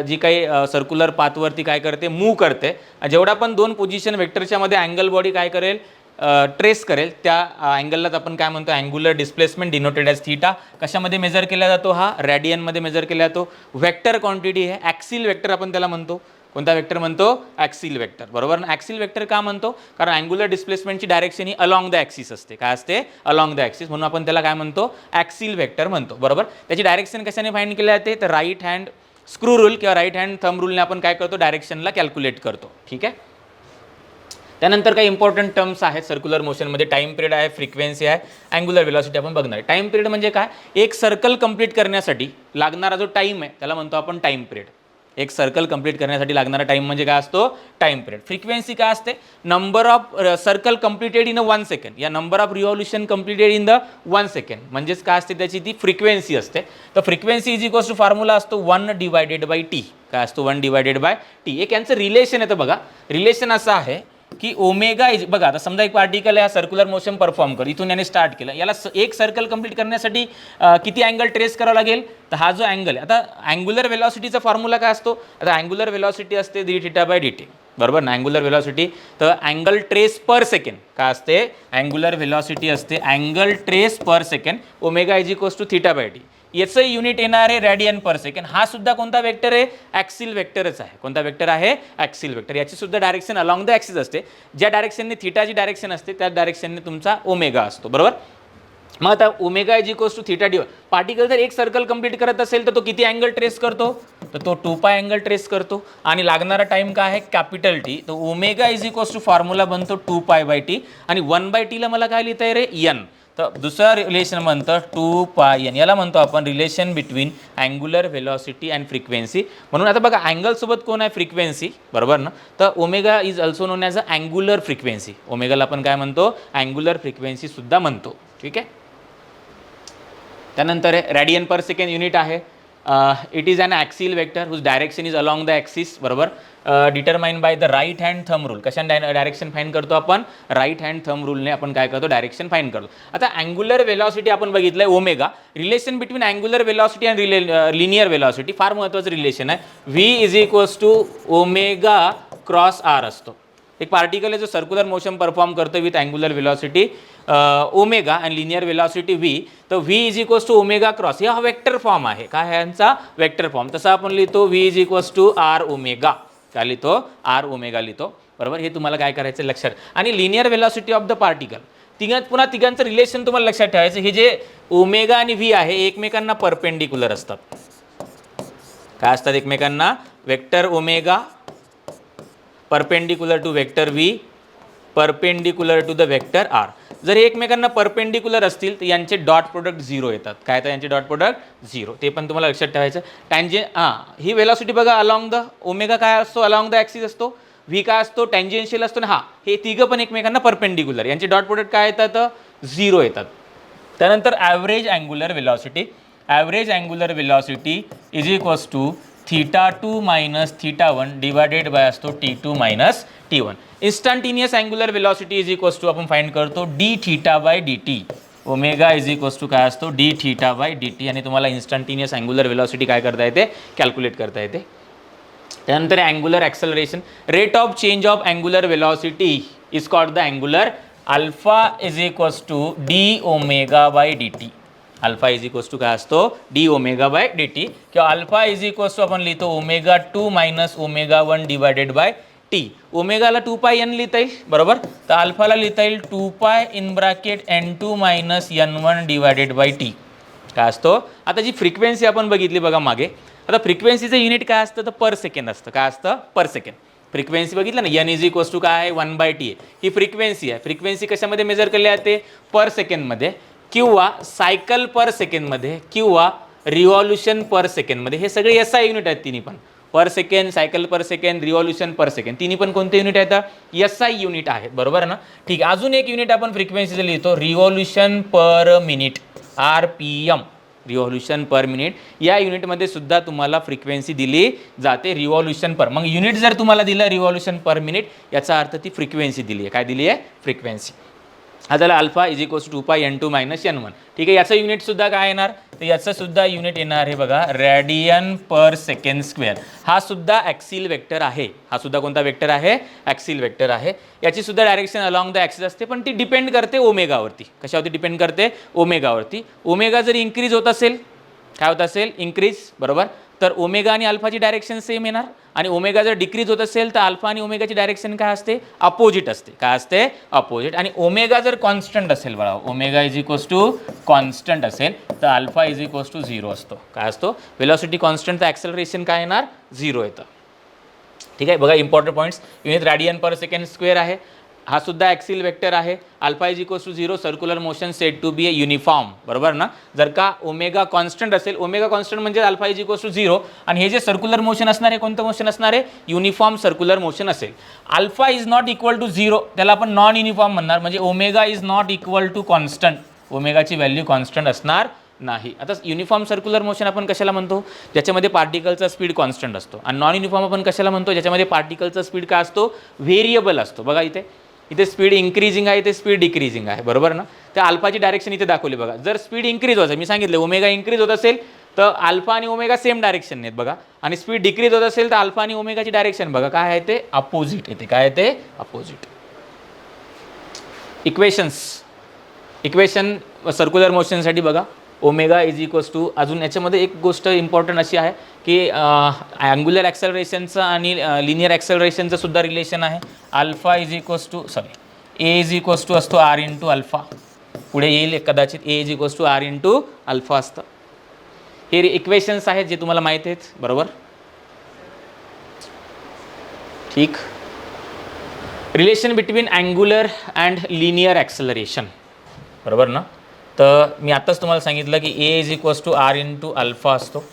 जी काही सर्क्युलर पाथवरती काय करते, मूव्ह करते. जेवढा पण दोन पोझिशन वेक्टरच्या मध्ये अँगल बॉडी काय करेल, ट्रेस करेल, त्या अँगललाच आपण काय म्हणतो, angular displacement denoted as theta. कशामध्ये मेजर केला जातो, हा रॅडियनमध्ये मेजर केला जातो. वेक्टर क्वांटिटी आहे, ॲक्सिल वेक्टर आपण त्याला म्हणतो. कोणता वेक्टर म्हणतो, ॲक्सिल वेक्टर, बरोबर ना. ॲक्सिल वेक्टर का म्हणतो, कारण अँग्युलर डिस्प्लेसमेंटची डायरेक्शन ही अलॉंग द ॲक्सिस असते. काय असते, अलॉंग द ॲक्सिस, म्हणून आपण त्याला काय म्हणतो, ॲक्सिल वेक्टर म्हणतो, बरोबर. त्याची डायरेक्शन कशाने फाइंड केली जाते, तर राईट हँड स्क्रू रूल किंवा राईट हँड थंब रूलने आपण काय करतो, डायरेक्शनला कॅल्क्युलेट करतो. ठीक आहे. त्यानंतर काही इंपॉर्टंट टर्म्स आहेत सर्क्युलर मोशनमध्ये. टाइम पिरियड आहे, फ्रिक्वेन्सी आहे, अँग्युलर वेलॉसिटी आपण बघणार आहे. टाइम पिरियड म्हणजे काय, एक सर्कल कंप्लीट करण्यासाठी लागणारा जो टाइम आहे त्याला म्हणतो आपण टाइम पिरियड. एक सर्कल कंप्लीट करण्यासाठी लागणारा टाइम म्हणजे काय असतो, टाइम पिरियड. फ्रिक्वेन्सी काय असते, number of circle completed in 1 second या number of revolution completed in the 1 second म्हणजेच काय असते, त्याची ती फ्रिक्वेन्सी असते. तर frequency is equals to formula असतो 1/t. काय असतो, 1/t. एक यांचं रिलेशन येतं बघा. रिलेशन असं आहे की ओमेगा इज, बघा आता समजा एक पार्टिकल आहे, सर्क्युलर मोशन परफॉर्म कर, इथून याने स्टार्ट केलं, याला एक सर्कल कंप्लीट करण्यासाठी किती अँगल ट्रेस करावा लागेल, तर हा जो अँगल आहे, आता अँग्युलर वेलॉसिटीचा फॉर्म्युला काय असतो, आता अँग्युलर वेलॉसिटी असते dθ/dt, बरोबर ना. अँग्युलर वेलॉसिटी तर अँगल ट्रेस पर सेकंड काय असते, अँग्युलर वेलॉसिटी असते angle trace per second, omega is equals to θ/t. याचं युनिट येणार आहे रॅडियन पर सेकंड. हा सुद्धा कोणता वेक्टर आहे, ॲक्सिल वेक्टरच आहे. कोणता वेक्टर आहे, ॲक्सिल वेक्टर. याची सुद्धा डायरेक्शन अलॉंग द ॲक्सिस असते. ज्या डायरेक्शनने थीटाची डायरेक्शन असते त्या डायरेक्शनने तुमचा ओमेगा असतो, बरोबर. मग आता omega is equals to θ/d. Particle जर एक सर्कल कंप्लीट करत असेल तर तो किती अँगल ट्रेस करतो, तर तो 2π अँगल ट्रेस करतो. आणि लागणारा टाइम काय आहे, कॅपिटल टी. तर omega is equals to formula बनतो 2π/t आणि 1/t ला मला काय लिहिता येईल रे, n. तर दुसरा रिलेशन म्हणतं 2πn. याला म्हणतो आपण relation between angular velocity and frequency. म्हणून आता बघा अँगलसोबत कोण आहे, फ्रिक्वेन्सी, बरोबर ना. तर omega is also known as a angular frequency. ओमेगाला आपण काय म्हणतो, अँग्युलर फ्रिक्वेन्सी सुद्धा म्हणतो. ठीक आहे. त्यानंतर रॅडियन पर सेकंड युनिट आहे. It is an axial vector whose direction is along the axis, बरोबर. Determine by the right hand thumb rule. कशाने डायरेक्शन फाईंड करतो आपण, राईट हँड थंब रूलने आपण काय करतो, डायरेक्शन फाईंड करतो. आता अँग्युलर वेलॉसिटी आपण बघितलंय omega. Relation between angular velocity and linear velocity फार महत्त्वाचं रिलेशन आहे. V is equals to omega cross R असतो. एक पार्टिकल आहे जो सर्क्युलर मोशन परफॉर्म करतो विथ अँग्युलर वेलॉसिटी ओमेगा आणि लिनियर वेलॉसिटी व्ही. तर V is equals to omega cross. हा वेक्टर फॉर्म आहे, काय आहे यांचा, वेक्टर फॉर्म. तसं आपण लिहितो V is equals to R omega. काय लिहितो, आर ओमेगा लिहितो, बरोबर. हे तुम्हाला काय करायचं लक्षात. आणि linear velocity of the particle, पुन्हा तिघांचं रिलेशन तुम्हाला लक्षात ठेवायचं. हे जे ओमेगा आणि व्ही आहे एकमेकांना परपेंडिक्युलर असतात. काय असतात एकमेकांना, vector omega perpendicular to vector V perpendicular to the vector R. जर हे एकमेकांना परपेंडिक्युलर असतील तर यांचे डॉट प्रोडक्ट 0 येतात. काय तर यांचे डॉट प्रोडक्ट 0, ते पण तुम्हाला लक्षात ठेवायचं. ही वेलॉसिटी बघा अलॉंग द, ओमेगा काय असतो, अलॉंग द ॲक्सिस असतो. व्ही काय असतो, टँजेन्शियल असतो ना. हे तिघं पण एकमेकांना परपेंडिक्युलर, यांचे डॉट प्रोडक्ट काय येतात, 0 येतात. त्यानंतर average angular velocity. Average angular velocity is equals to θ2 minus θ1 divided by असतो t2 minus t1. Instantaneous angular velocity is equals to आपण फाइंड करतो dθ/dt. Omega is equals to काय असतो, dθ/dt. आणि तुम्हाला इन्स्टंटेनियस अँग्युलर वेलॉसिटी काय करता येते, कॅल्क्युलेट करता येते. त्यानंतर angular acceleration. Rate of change of angular velocity is called the angular alpha is equals to dω/dt. Alpha is equals to काय असतो, dω/dt. किंवा अल्फा इज इक्वल्स टू आपण लिहितो ω2 मायनस ω1 डिवायडेड बाय टी. ओमेगाला 2πn लिहिता येईल बरोबर. तर अल्फाला लिहिता येईल 2π in bracket n2 minus n1 divided by T. काय असतो आता जी फ्रिक्वेन्सी आपण बघितली बघा मागे. आता फ्रिक्वेन्सीचं युनिट काय असतं तर पर सेकंड असतं. काय असतं पर सेकंड. फ्रिक्वेन्सी बघितलं ना n इज इक्वल्स टू काय आहे 1/t आहे. ही फ्रिक्वेन्सी आहे. फ्रिक्वेन्सी कशामध्ये मेजर केली जाते पर सेकंडमध्ये किंवा सायकल पर सेकंडमध्ये किंवा रिव्हॉल्युशन पर सेकंडमध्ये. हे सगळे SI युनिट आहेत तिन्ही पण. पर सेकंड, सायकल पर सेकंड, रिव्हॉल्युशन पर सेकंड तिन्ही पण कोणते युनिट आहेत SI युनिट आहेत बरोबर ना. ठीक आहे. अजून एक युनिट आपण फ्रिक्वेन्सीचं लिहितो revolution per minute RPM. Revolution per minute या युनिटमध्ये सुद्धा तुम्हाला फ्रिक्वेन्सी दिली जाते रिव्हॉल्युशन पर. मग युनिट जर तुम्हाला दिलं रिव्हॉल्युशन पर मिनिट याचा अर्थ ती फ्रिक्वेन्सी दिली आहे. काय दिली आहे फ्रिक्वेन्सी. हा झाला alpha is equals to 2π n2 minus n1. ठीक आहे. याचं युनिट सुद्धा काय येणार तर याचं सुद्धा युनिट येणार आहे बघा रेडियन पर सेकंड स्क्वेअर. हा सुद्धा ॲक्सिल वेक्टर आहे. हा सुद्धा कोणता वेक्टर आहे ॲक्सिल वेक्टर आहे. याची सुद्धा डायरेक्शन अलॉंग द ॲक्सिस असते पण ती डिपेंड करते ओमेगावरती. कशावरती डिपेंड करते ओमेगावरती. ओमेगा जर इन्क्रीज होत असेल काय होत असेल इन्क्रीज बरोबर तर ओमेगा आणि अल्फाची डायरेक्शन सेम येणार. आणि ओमेगा जर डिक्रीज होत असेल तर अल्फा आणि ओमेगाची डायरेक्शन काय असते अपोजिट असते. काय असते अपोजिट. आणि ओमेगा जर कॉन्स्टंट असेल बघा omega is equals to constant असेल तर अल्फा इज इक्वल्स टू 0 असतो. काय असतो वेलॉसिटी कॉन्स्टंट तर ॲक्सेलरेशन काय येणार 0 येतं. ठीक आहे. बघा important points. Unit radian per second square आहे. हा सुद्धा ॲक्सिल वेक्टर आहे. Alpha is equals to 0 circular motion set to be a uniform बरोबर ना. जर का ओमेगा कॉन्स्टंट असेल ओमेगा कॉन्स्टंट म्हणजे अल्फा इज इक्वल्स टू 0 आणि हे जे सर्क्युलर मोशन असणार आहे कोणतं मोशन असणार आहे युनिफॉर्म सर्क्युलर मोशन असेल. Alpha is not equal to 0 त्याला आपण नॉन युनिफॉर्म म्हणणार म्हणजे omega is not equal to constant. ओमेगाची व्हॅल्यू कॉन्स्टंट असणार नाही. आता युनिफॉर्म सर्क्युलर मोशन आपण कशाला म्हणतो ज्याच्यामध्ये पार्टिकलचा स्पीड कॉन्स्टंट असतो. आणि नॉन युनिफॉर्म आपण कशाला म्हणतो ज्याच्यामध्ये पार्टिकलचा स्पीड काय असतो व्हेरिएबल असतो. बघा इथे स्पीड इन्क्रीजिंग आहे इथे स्पीड डिक्रीजिंग आहे बरोबर ना. त्या अल्फाची डायरेक्शन इथे दाखवली बघा. जर स्पीड इन्क्रीज होत मी सांगितलं ओमेगा इन्क्रीज होत असेल तर अल्फा आणि ओमेगा सेम डायरेक्शन आहेत बघा. आणि स्पीड डिक्रीज होत असेल तर अल्फा आणि ओमेगाची डायरेक्शन बघा काय आहे ते अपोजिट येते. काय आहे ते अपोजिट. इक्वेशन सर्क्युलर मोशनसाठी बघा ओमेगा इज इक्वल्स टू अजून याच्यामध्ये एक गोष्ट इम्पॉर्टंट अशी आहे की अँग्युलर ॲक्सेलरेशनचं आणि लिनियर ॲक्सेलरेशनचं सुद्धा रिलेशन आहे. Alpha is equals to A is equals to असतो R इंटू अल्फा. पुढे येईल कदाचित A is equals to R into alpha असतं. हे इक्वेशन्स आहेत जे तुम्हाला माहीत आहेत बरोबर. ठीक. Relation between angular and linear acceleration बरोबर ना. तर मी आत्ताच तुम्हाला सांगितलं की A is equals to R into alpha असतो.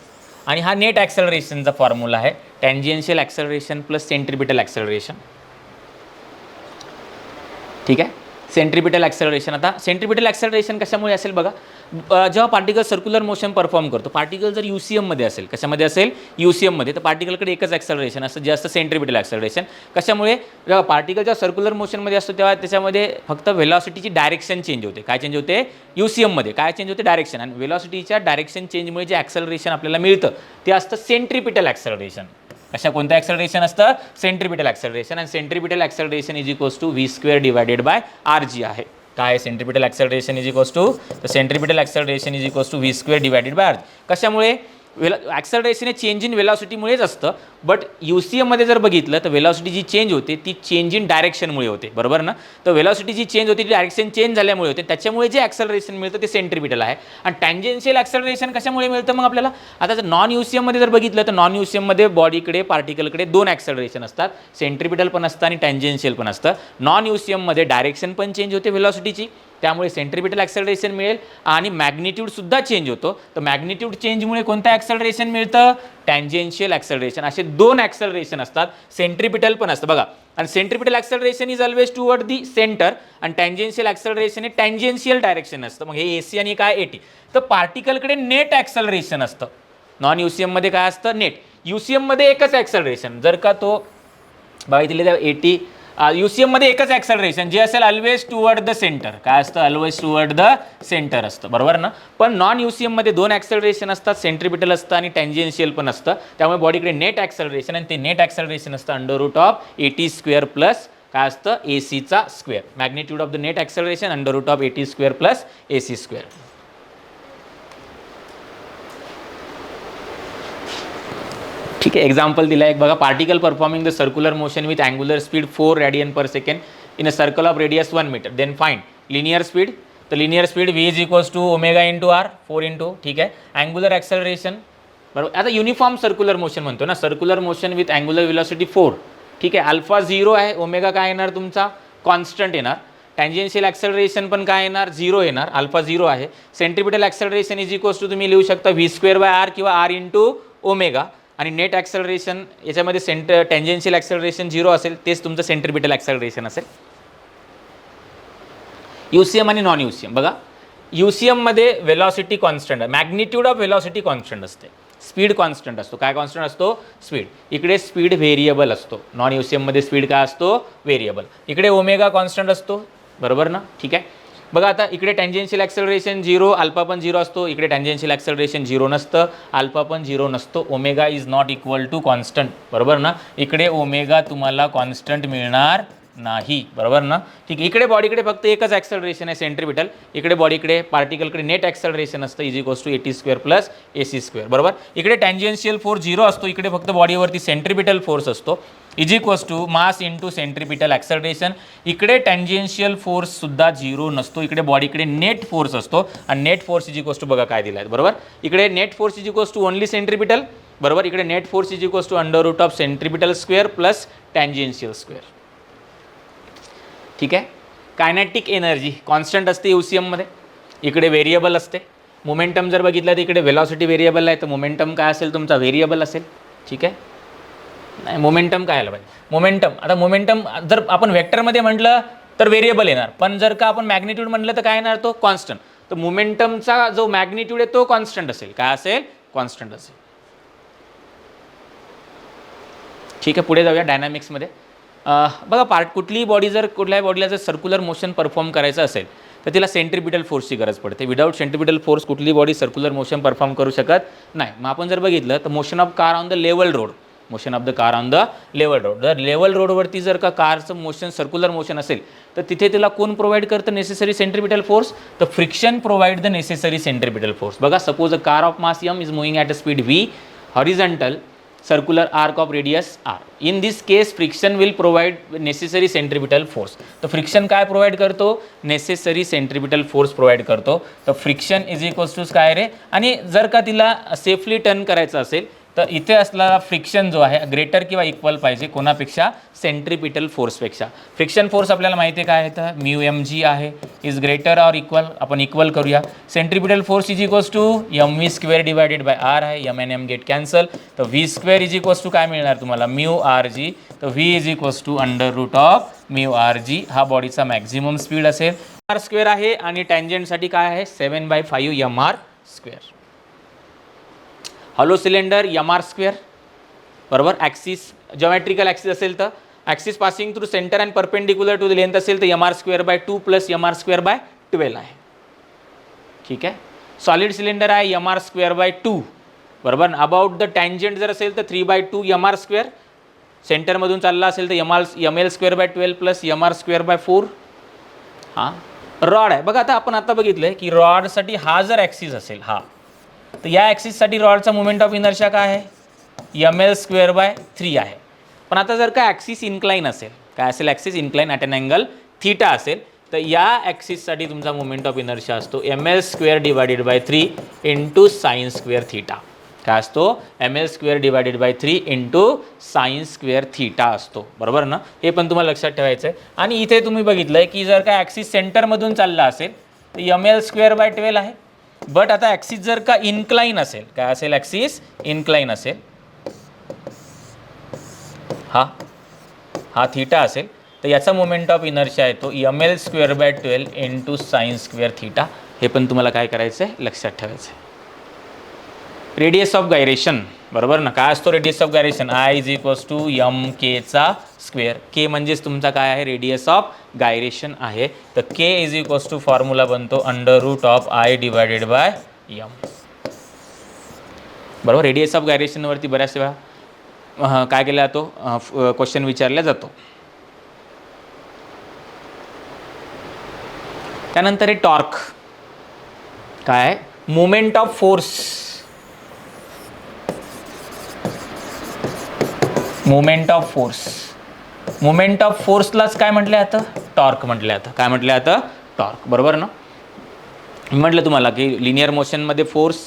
आणि हा नेट ॲक्सेलरेशनचा फॉर्म्युला आहे tangential acceleration plus centripetal acceleration. ठीक आहे. Centripetal acceleration. आता सेंट्रिपिटल ॲक्सेलरेशन कशामुळे असेल बघा जेव्हा पार्टिकल सर्क्युलर मोशन परफॉर्म करतो पार्टिकल जर UCMमध्ये असेल कशामध्ये असेल UCMमध्ये तर पार्टिकलकडे एकच ॲक्सेलरेशन असतं जे असतं सेंट्रिपिटल ॲक्सेलरेशन. कशामुळे जेव्हा पार्टिकल जेव्हा सर्क्युलर मोशनमध्ये असतो तेव्हा त्याच्यामध्ये फक्त व्हेलॉसिटीची डायरेक्शन चेंज होते. काय चेंज होते UCMमध्ये काय चेंज होते डायरेक्शन. आणि व्हेलॉसिटीच्या डायरेक्शन चेंजमुळे जे ॲक्सेलरेशन आपल्याला मिळतं ते असतं सेंट्रिपिटल ॲक्सेलरेशन. अशा कोणतं ॲक्सेलरेशन असतं सेंट्रिपिटल ॲक्सेलरेशन. आणि centripetal acceleration is equals to v² divided by RG आहे. काय centripetal acceleration is equals to तर centripetal acceleration is equals to v² divided by RG. कशामुळे ॲक्सेलरेशन हे चेंज इन वेलॉसिटीमुळेच असतं. बट UCMमध्ये जर बघितलं तर वेलॉसिटी जी चेंज होते ती चेंज इन डायरेक्शनमुळे होते बरोबर ना. तर वेलॉसिटी जी चेंज होते ती डायरेक्शन चेंज झाल्यामुळे होते त्याच्यामुळे जे ॲक्सेलरेशन मिळतं ते सेंट्रिपिटल आहे. आणि टँजेन्शियल ॲक्सेलरेशन कशामुळे मिळतं मग आपल्याला. आता जर नॉन UCMमध्ये जर बघितलं तर नॉन UCMमध्ये बॉडीकडे पार्टिकलकडे दोन ॲक्सेलरेशन असतात सेंट्रिपिटल पण असतं आणि टँजेन्शियल पण असतं. नॉन UCMमध्ये डायरेक्शन पण चेंज होते वेलॉसिटीची त्यामुळे सेंट्रिपिटल ॲक्सेलरेशन मिळेल आणि मॅग्निट्यूडसुद्धा चेंज होतो. तर मॅग्निट्यूड चेंजमुळे कोणतं ॲक्सेलरेशन मिळतं टँजेन्शियल ॲक्सेलरेशन. असे दोन ॲक्सेलरेशन असतात. सेंट्रिपिटल पण असतं बघा. आणि centripetal acceleration is always toward the centre आणि टँजेन्शियल ॲक्सेलरेशन हे टँजेन्शियल डायरेक्शन असतं. मग हे AC आणि काय AT. तर पार्टिकलकडे नेट ॲक्सेलरेशन असतं. नॉन UCMमध्ये काय असतं नेट. UCMमध्ये एकच ॲक्सेलरेशन जर का तो बघितले तर AT UCMमध्ये एकच ॲक्सेलरेशन जे असेल ऑलवेज टुवर्ड द सेंटर. काय असतं ऑलवेज टुवर्ड द सेंटर असतं बरोबर ना. पण नॉन UCMमध्ये दोन ॲक्सेलरेशन असतात सेंट्रिपिटल असतं आणि टँजेन्शियल पण असतं. त्यामुळे बॉडीकडे नेट ॲक्सेलरेशन आणि ते नेट ॲक्सेलरेशन असतं √ऑफ AT² प्लस काय असतं AC चा square. Magnitude of the net acceleration √ऑफ AT² प्लस AC². ठीक. ठीक आहे. एक्झाम्पल दिलं आहे एक बघा, particle performing the circular motion with angular speed 4 radian per second in a circle of radius 1 metre, then find linear speed. तर linear speed v is equals to omega into R, 4 into, ठीक आहे. Angular acceleration, बरोबर. आता uniform circular motion म्हणतो ना, circular motion with angular velocity 4, ठीक आहे. Alpha 0 आहे, ओमेगा काय येणार तुमचा कॉन्स्टंट येणार. टँजेन्शियल ॲक्सेलरेशन पण काय येणार 0 येणार, अल्फा 0 आहे. Centripetal acceleration is equals to तुम्ही लिहू शकता v²/r किंवा r इंटू ओमेगा. आणि नेट ॲक्सेलरेशन याच्यामध्ये टँजेन्शियल ॲक्सेलरेशन 0 असेल, तेच तुमचं सेंट्रिपिटल ॲक्सेलरेशन असेल. UCM आणि नॉन UCM बघा, UCMमध्ये वेलॉसिटी कॉन्स्टंट आहे, मॅग्निट्यूड ऑफ वेलॉसिटी कॉन्स्टंट असते, स्पीड कॉन्स्टंट असतो. काय कॉन्स्टंट असतो? स्पीड. इकडे स्पीड व्हेरिएबल असतो. नॉन UCMमध्ये स्पीड काय असतो? व्हेरिएबल. इकडे ओमेगा कॉन्स्टंट असतो, बरोबर ना, ठीक आहे. बघा आता इकडे टँजेन्शियल ॲक्सेलरेशन 0, अल्फा पण 0 असतो. इकडे टँजेन्शियल ॲक्सेलरेशन 0 नसतं, अल्फा पण 0 नसतो. Omega is not equal to constant, बरोबर ना. इकडे ओमेगा तुम्हाला कॉन्स्टंट मिळणार नाही, बरोबर ना, ठीक आहे. इकडे बॉडीकडे फक्त एकच ॲक्सेलरेशन आहे सेंट्रिपिटल, इकडे बॉडीकडे पार्टिकलकडे नेट ॲक्सेलरेशन असतं is equals to AT² plus AC², बरोबर. इकडे टँजेन्शियल फोर्स 0 असतो, इकडे फक्त बॉडीवरती सेंट्रिपिटल फोर्स असतो is equals to mass into centripetal acceleration. इकडे टँजेन्शियल फोर्स सुद्धा 0 नसतो, इकडे बॉडीकडे नेट फोर्स असतो आणि net force is equals to बघा काय दिलं आहे, बरोबर. इकडे net force is equals to only centripetal, बरोबर. इकडे net force is equals to under root of centripetal square plus tangential square, ठीक आहे. कायनेटिक एनर्जी कॉन्स्टंट असते UCMमध्ये, इकडे व्हेरिएबल असते. मोमेंटम जर बघितलं तर इकडे वेलॉसिटी व्हेरिएबल आहे, तर मोमेंटम काय असेल तुमचा व्हेरिएबल असेल, ठीक आहे. नाही, मोमेंटम काय आलं पाहिजे, मोमेंटम. आता मोमेंटम जर आपण वेक्टरमध्ये म्हटलं तर व्हेरिएबल येणार, पण जर का आपण मॅग्निट्यूड म्हटलं तर काय येणार, तो कॉन्स्टंट. तर मोमेंटमचा जो मॅग्निट्यूड आहे तो कॉन्स्टंट असेल, काय असेल, कॉन्स्टंट असेल, ठीक आहे. पुढे जाऊया डायनामिक्समध्ये. बघा कुठलीही बॉडी जर कुठल्याही बॉडीला जर सर्क्युलर मोशन परफॉर्म करायचं असेल तर तिला सेंट्रिपिटल फोर्सची गरज पडते. विदाऊट सेंट्रिपिटल फोर्स कुठली बॉडी सर्क्युलर मोशन परफॉर्म करू शकत नाही. मग आपण जर बघितलं तर motion of car on the level road, motion of the car on the level road, जर लेवल रोडवरती जर का कारचं मोशन सर्क्युलर मोशन असेल तर तिथे तिला कोण प्रोव्हाइड करतं नेसेसरी सेंट्रिपिटल फोर्स, तर friction provide the necessary centripetal force. बघा suppose a car of mass m is moving at a speed v, horizontal circular arc of radius r. In this case friction will provide necessary centripetal force. तर friction काय provide करतो, necessary centripetal force provide करतो. तर friction is equals to काय रे. आणि जर का तिला सेफली टर्न करायचं असेल तर इथे असलेला फ्रिक्शन जो आहे ग्रेटर किंवा इक्वल पाहिजे कोणापेक्षा, सेंट्रिपिटल फोर्सपेक्षा. फ्रिक्शन फोर्स आपल्याला माहिती आहे काय आहे, तर μmg आहे, इज ग्रेटर और इक्वल, आपण इक्वल करूया. Centripetal force is equals to mv² divided by r आहे, m and m get cancel. तर v² इज इक्वल्स टू काय मिळणार तुम्हाला, μrg. तर v is equals to under root of μrg. हा बॉडीचा मॅक्झिमम स्पीड असेल. r² आहे आणि टँजेंटसाठी काय आहे 7/5 mr². हॉलो सिलेंडर mr², बरोबर. ॲक्सिस जॉमेट्रिकल ॲक्सिस असेल तर axis passing through centre and perpendicular to the length असेल तर mr²/2 प्लस mr²/12 आहे, ठीक आहे. सॉलिड सिलेंडर आहे mr²/2, बरोबर. अबाउट द टँजेंट जर असेल तर 3/2 mr², सेंटरमधून चालला असेल तर ml² प्लस mr²/4. हां रॉड आहे. बघा आता बघितलं आहे की रॉडसाठी हा जर ॲक्सिस असेल हा, तर या ॲक्सिससाठी रॉडचा मोमेंट ऑफ इनर्शिया काय आहे ml²/3 आहे. पण आता जर का ॲक्सिस इन्क्लाइन असेल, काय असेल axis incline at an angle theta असेल, तर या ॲक्सिससाठी तुमचा मोमेंट ऑफ इनर्शिया असतो ml² divided by 3 into sin² theta. काय असतो ml² divided by 3 into sin² theta असतो, बरोबर ना. हे पण तुम्हाला लक्षात ठेवायचं आहे. आणि इथे तुम्ही बघितलं आहे की जर का ॲक्सिस सेंटरमधून चालला असेल तर ml²/12 आहे. बट आता ॲक्सिस जर का इन्क्लाइन असेल, काय असेल ॲक्सिस इन्क्लाइन असेल, हा थीटा असेल, तर याचा मोमेंट ऑफ इनर्शिया येतो ml²/12 इंटू sin² थीटा. हे पण तुम्हाला काय करायचं आहे, लक्षात ठेवायचं आहे. रेडियस ऑफ गायरेशन, बरोबर ना. काय असतो radius of gyration, I is equals to mk². K म्हणजेच तुमचा काय आहे, रेडियस ऑफ गायरेशन आहे. तर k is equals to formula बनतो under root of I divided by m, बरोबर. रेडियस ऑफ गायरेशनवरती बऱ्याच वेळा काय केला जातो, क्वेश्चन विचारला जातो. त्यानंतर हे टॉर्क काय आहे, moment of force moment of force. Moment of फोर्सलाच काय म्हटलं जातं? टॉर्क म्हटलं जातं. काय म्हटलं जातं? टॉर्क. बरोबर ना. मी म्हटलं तुम्हाला की लिनियर मोशनमध्ये फोर्स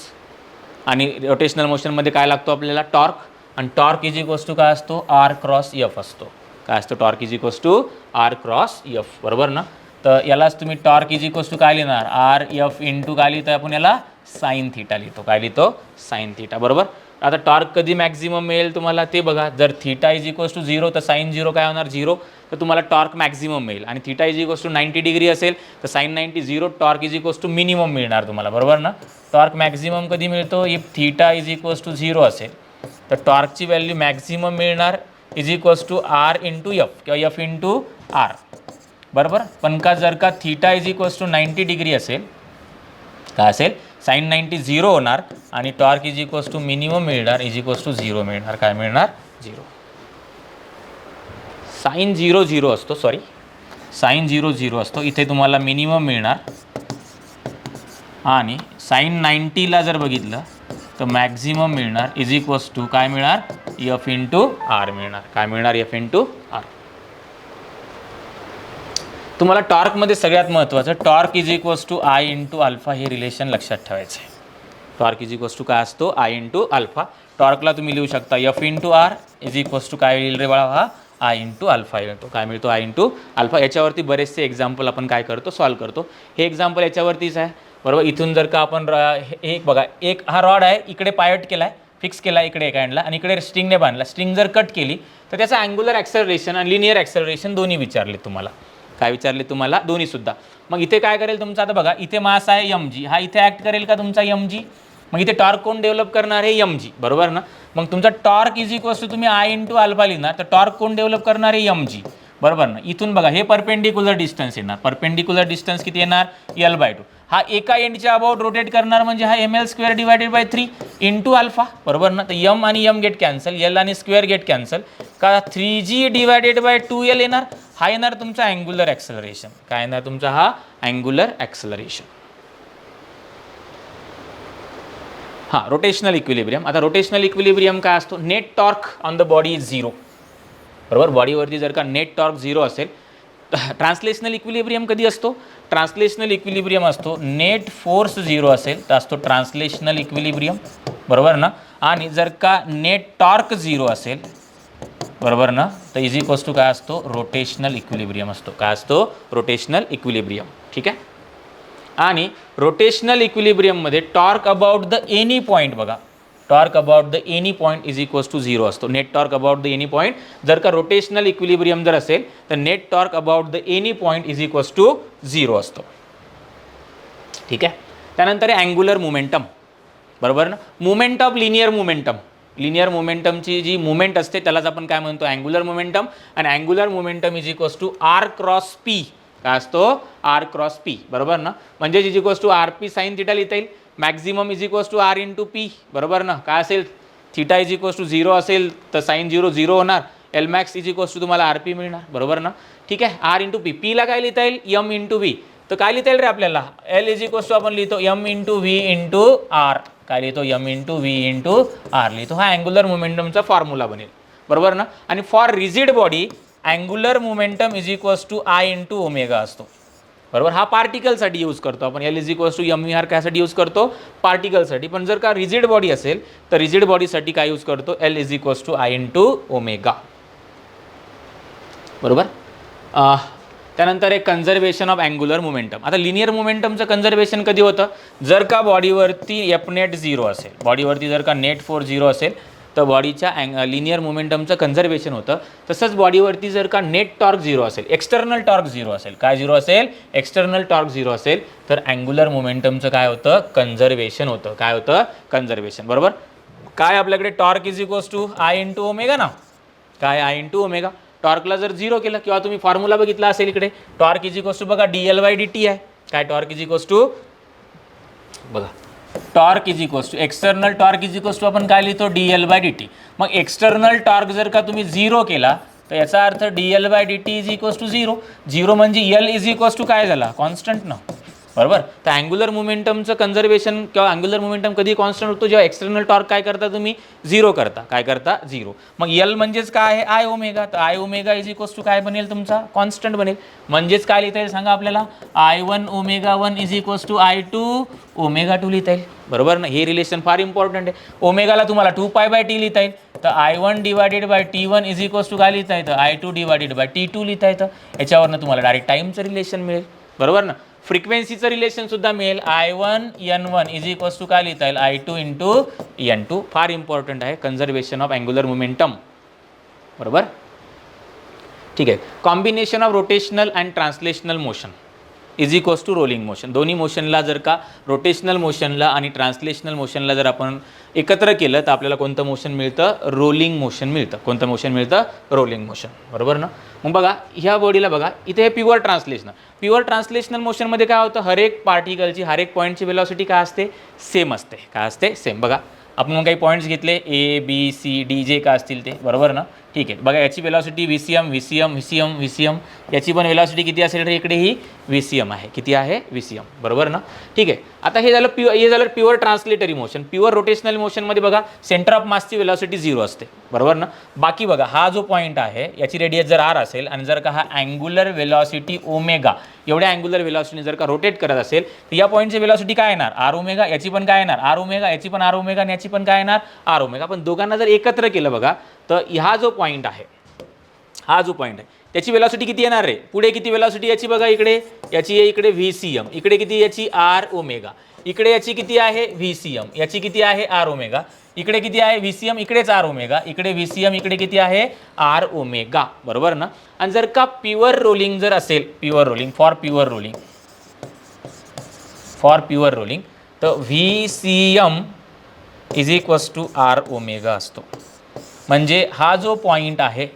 आणि रोटेशनल मोशनमध्ये काय लागतो आपल्याला? टॉर्क. आणि टॉर्क इज इक्वल्स टू काय असतो? आर क्रॉस एफ असतो. काय असतो? Torque is equals to R cross F. बरोबर ना. तर यालाच तुम्ही टॉर्क इज इक्वल्स टू काय लिहिणार? आर एफ इंटू काय लिहितो आपण याला? साईन थीटा लिहितो. काय लिहितो? Sine theta. बरोबर. आता टॉर्क कधी मॅक्झिमम मिळेल तुम्हाला ते बघा. जर थीटा इज इक्वल्स टू 0 तर साईन 0 काय होणार? 0. तर तुम्हाला टॉर्क मॅक्झिमम मिळेल. आणि theta is equals to 90 degree असेल तर sine 90 0, torque is equals to minimum मिळणार तुम्हाला. बरोबर ना. टॉर्क मॅक्झिमम कधी मिळतो? If theta is equals to 0 असेल तर टॉर्कची व्हॅल्यू मॅक्झिमम मिळणार is equals to R into F किंवा एफ इंटू आर. बरोबर. पण का जर का theta is equals to 90 degree असेल काय असेल? साईन 90 0 होणार आणि torque is equals to minimum मिळणार इज इक्वल्स टू 0 मिळणार. काय मिळणार? 0. साईन 0 0 असतो. सॉरी, साईन 0 0 असतो. इथे तुम्हाला मिनिमम मिळणार आणि साईन 90ला जर बघितलं तर मॅक्झिमम मिळणार इज इक्वल्स टू काय मिळणार? एफ इंटू आर मिळणार. काय मिळणार? F into R. तुम्हाला टॉर्कमध्ये सगळ्यात महत्त्वाचं torque is equals to I into alpha हे रिलेशन लक्षात ठेवायचं आहे. टॉर्क इज इक्वल्स टू काय असतो? I into alpha. टॉर्कला तुम्ही लिहू शकता F into R is equals to काय येईल रे बाळा? हा आय इंटू अल्फा येतो. काय मिळतो? I into alpha. याच्यावरती बरेचसे एक्झाम्पल आपण काय करतो? सॉल्व करतो. हे एक्झाम्पल याच्यावरतीच आहे. बरोबर. इथून जर का आपण एक बघा, एक हा रॉड आहे, इकडे पायट केला आहे, फिक्स केला आहे इकडे एका एंडला आणि इकडे स्ट्रिंगने बांधला. स्ट्रिंग जर कट केली तर त्याचा अँग्युलर ॲक्सेलरेशन आणि लिनियर ॲक्सेलरेशन दोन्ही विचारले तुम्हाला. काय विचारले तुम्हाला? दोन्ही सुद्धा. मग इथे काय करेल तुमचा? आता बघा, इथे मास आहे mg, हा इथे ॲक्ट करेल का तुमचा mg? मग इथे टॉर्क कोण डेव्हलप करणार आहे? mg. बरोबर ना. मग तुमचा टॉर्क इज इक्वल्स टू तुम्ही आय इंटू अल्फा लिहिणार तर टॉर्क कोण डेव्हलप करणार आहे? mg. बरोबर ना. इथून बघा हे परपेंडिक्युलर डिस्टन्स येणार. परपेंडिक्युलर डिस्टन्स किती येणार? l/2. हा एका एंडच्या अबाउट रोटेट करणार म्हणजे हा ml² divided by 3 into alpha. बरोबर ना. तर m आणि m गेट कॅन्सल, l आणि स्क्वेअर गेट कॅन्सल का 3g डिवायडेड बाय 2l येणार. हा येणार तुमचा अँग्युलर ॲक्सेलरेशन. काय येणार तुमचा? हा अँग्युलर ॲक्सेलरेशन. हां, रोटेशनल इक्विलिब्रियम. आता रोटेशनल इक्विलिब्रियम काय असतो? Net torque on the body is 0. बरोबर. बॉडीवरती जर का नेट टॉर्क 0 असेल. ट्रान्सलेशनल इक्विलिब्रियम कधी असतो? ट्रान्सलेशनल इक्विलिब्रियम असतो नेट फोर्स 0 असेल तर असतो ट्रान्सलेशनल इक्विलिब्रियम. बरोबर ना. आणि जर का नेट टॉर्क 0 असेल बरोबर ना तर इज इक्वल्स टू काय असतो? रोटेशनल इक्विलिब्रियम असतो. काय असतो? Rotational equilibrium. ठीक आहे. आणि रोटेशनल इक्विलिब्रियममध्ये torque about the any point बघा, torque about the any point is equals to 0 असतो. Net torque about the any point जर का रोटेशनल इक्विलिब्रियम जर असेल तर net torque about the any point is equals to 0 असतो. ठीक आहे. त्यानंतर अँग्युलर मोमेंटम. बरोबर ना. Movement of linear momentum. Linear मोमेंटमची जी मुवमेंट असते त्यालाच आपण काय म्हणतो? Angular momentum. आणि angular momentum is equals to R cross P. काय असतो? R cross P. बरोबर ना. म्हणजे is equals to R P sine theta लिहिता येईल. Maximum is equals to R into P. बरोबर ना. काय असेल? थिटा इज इक्वल्स टू 0 असेल तर साईन 0 0 होणार. L max is equals to तुम्हाला आर पी मिळणार. बरोबर ना. ठीक आहे. R into P. पीला काय लिहिता येईल? M into V. तर काय लिहिता येईल रे आपल्याला? एल इज इक्वल्स टू आपण लिहितो M into V into R. काय लिहितो? M into V into R लिहितो. हा अँग्युलर मोमेंटमचा फॉर्म्युला बनेल. बरोबर ना. आणि for rigid body angular momentum is equals to I into omega असतो. बरोबर. हा पार्टिकलसाठी यूज करतो आपण. L is equals to M V R कायसाठी यूज करतो? पार्टिकलसाठी. पण जर का रिजिड बॉडी असेल तर रिजिड बॉडीसाठी काय यूज करतो? L is equals to I into omega. बरोबर. त्यानंतर एक कन्झर्वेशन ऑफ अँग्युलर मोमेंटम. आता लिनियर मोमेंटमचं कन्झर्वेशन कधी होतं? जर का बॉडीवरती एफ नेट 0 असेल, बॉडीवरती जर का नेट फोर्स 0 असेल तर बॉडीच्या लिनियर मोमेंटमचं कन्झर्वेशन होतं. तसंच बॉडीवरती जर का नेट टॉर्क 0 असेल, एक्सटर्नल टॉर्क 0 असेल. काय 0 असेल? एक्सटर्नल टॉर्क 0 असेल तर अँग्युलर मोमेंटमचं काय होतं? कन्झर्वेशन होतं. काय होतं? कन्झर्वेशन. बरोबर. काय आपल्याकडे torque is equals to I into omega ना. काय? I into omega. टॉर्कला जर 0 केलं किंवा तुम्ही फॉर्म्युला बघितला असेल इकडे टॉर्क इज इक्वल्स टू बघा dl/dt आहे. काय? टॉर्क इज इक्वल्स टू बघा, torque is equals to external torque is equals to आपण काय लिहितो? dl/dt. मग एक्सटर्नल टॉर्क जर का तुम्ही 0 केला तर याचा अर्थ dl/dt इज इक्वल्स टू 0. 0 म्हणजे l इज इक्वल्स टू काय झाला? कॉन्स्टंट ना. बरोबर. तर अँग्युलर मोमेंटमचं कन्झर्वेशन किंवा अँग्युलर मोमेंटम कधी कॉन्स्टंट होतो, जेव्हा एक्सटर्नल टॉर्क काय करता तुम्ही, झिरो करता. काय करता, झिरो. मग एल म्हणजेच काय आहे, आय ओमेगा. तर I omega is equals to काय बनेल तुमचा, कॉन्स्टंट बनेल. म्हणजेच काय लिहिता येईल सांगा आपल्याला, I1 omega 1 is equals to I2 omega 2 लिहिता येईल. बरोबर ना. हे रिलेशन फार इम्पॉर्टंट आहे. ओमेगाला तुम्हाला 2π/T लिहिता येईल. तर I1 divided by T1 is equals to काय लिहिता येतं, I2 डिवायडेड बाय T2 लिहिता येतं. याच्यावरनं तुम्हाला डायरेक्ट टाईमचं रिलेशन मिळेल. बरोबर ना. फ्रिक्वेन्सीचं रिलेशन सुद्धा मिळेल. I1 N1 is equals to काय लिहिता येईल, I2 इंटू N2. फार इम्पॉर्टंट आहे कन्झर्वेशन ऑफ अँग्युलर मोमेंटम. बरोबर. ठीक आहे. Combination of rotational and translational motion is equals to rolling motion. दोन्ही मोशनला जर का रोटेशनल मोशनला आणि ट्रान्सलेशनल मोशनला जर आपण एकत्र केलं तर आपल्याला कोणतं मोशन मिळतं, रोलिंग मोशन मिळतं. कोणतं मोशन मिळतं, रोलिंग मोशन. बरोबर ना. मग बघा ह्या बॉडीला बघा, इथे हे प्युअर ट्रान्सलेशनल. प्युअर ट्रान्सलेशनल मोशनमध्ये काय होतं, हर एक पार्टिकलची हर एक पॉईंटची वेलॉसिटी काय असते, सेम असते. काय असते, सेम. बघा आपण मग काही पॉईंट्स घेतले A B C D जे काय असतील ते. बरोबर ना. ठीक आहे. बघा याची velocity VCM VCM VCM VCM. याची पण वेलॉसिटी किती असेल तर इकडे ही VCM आहे. किती आहे, VCM. बरोबर ना. ठीक आहे. आता हे झालं pure translatory motion. Pure rotational मोशनमध्ये बघा सेंटर ऑफ मासची वेलॉसिटी 0 असते. बरोबर ना. बाकी बघा हा जो पॉईंट आहे याची रेडियस जर r असेल आणि जर का हा अँग्युलर वेलॉसिटी ओमेगा एवढ्या अँग्युलर वेलॉसिटी जर का रोटेट करत असेल तर या पॉईंटची वेलॉसिटी काय येणार, r ओमेगा. याची पण काय येणार, r ओमेगा. याची पण r ओमेगा आणि याची पण काय येणार, r ओमेगा. पण दोघांना जर एकत्र केलं बघा तर हा जो पॉईंट आहे, हा जो पॉईंट आहे त्याची वेलॉसिटी किती येणार रे, पुढे किती वेलॉसिटी याची बघा, इकडे याची आहे इकडे VCM, इकडे किती याची r ओमेगा, इकडे याची किती आहे VCM, याची किती आहे r ओमेगा, इकडे किती आहे VCM, इकडेच r ओमेगा, इकडे VCM, इकडे किती आहे r ओमेगा. बरोबर ना. आणि जर का प्युअर रोलिंग जर असेल, pure rolling for pure rolling तर VCM is equals to r omega असतो. म्हणजे हा जो पॉईंट आहे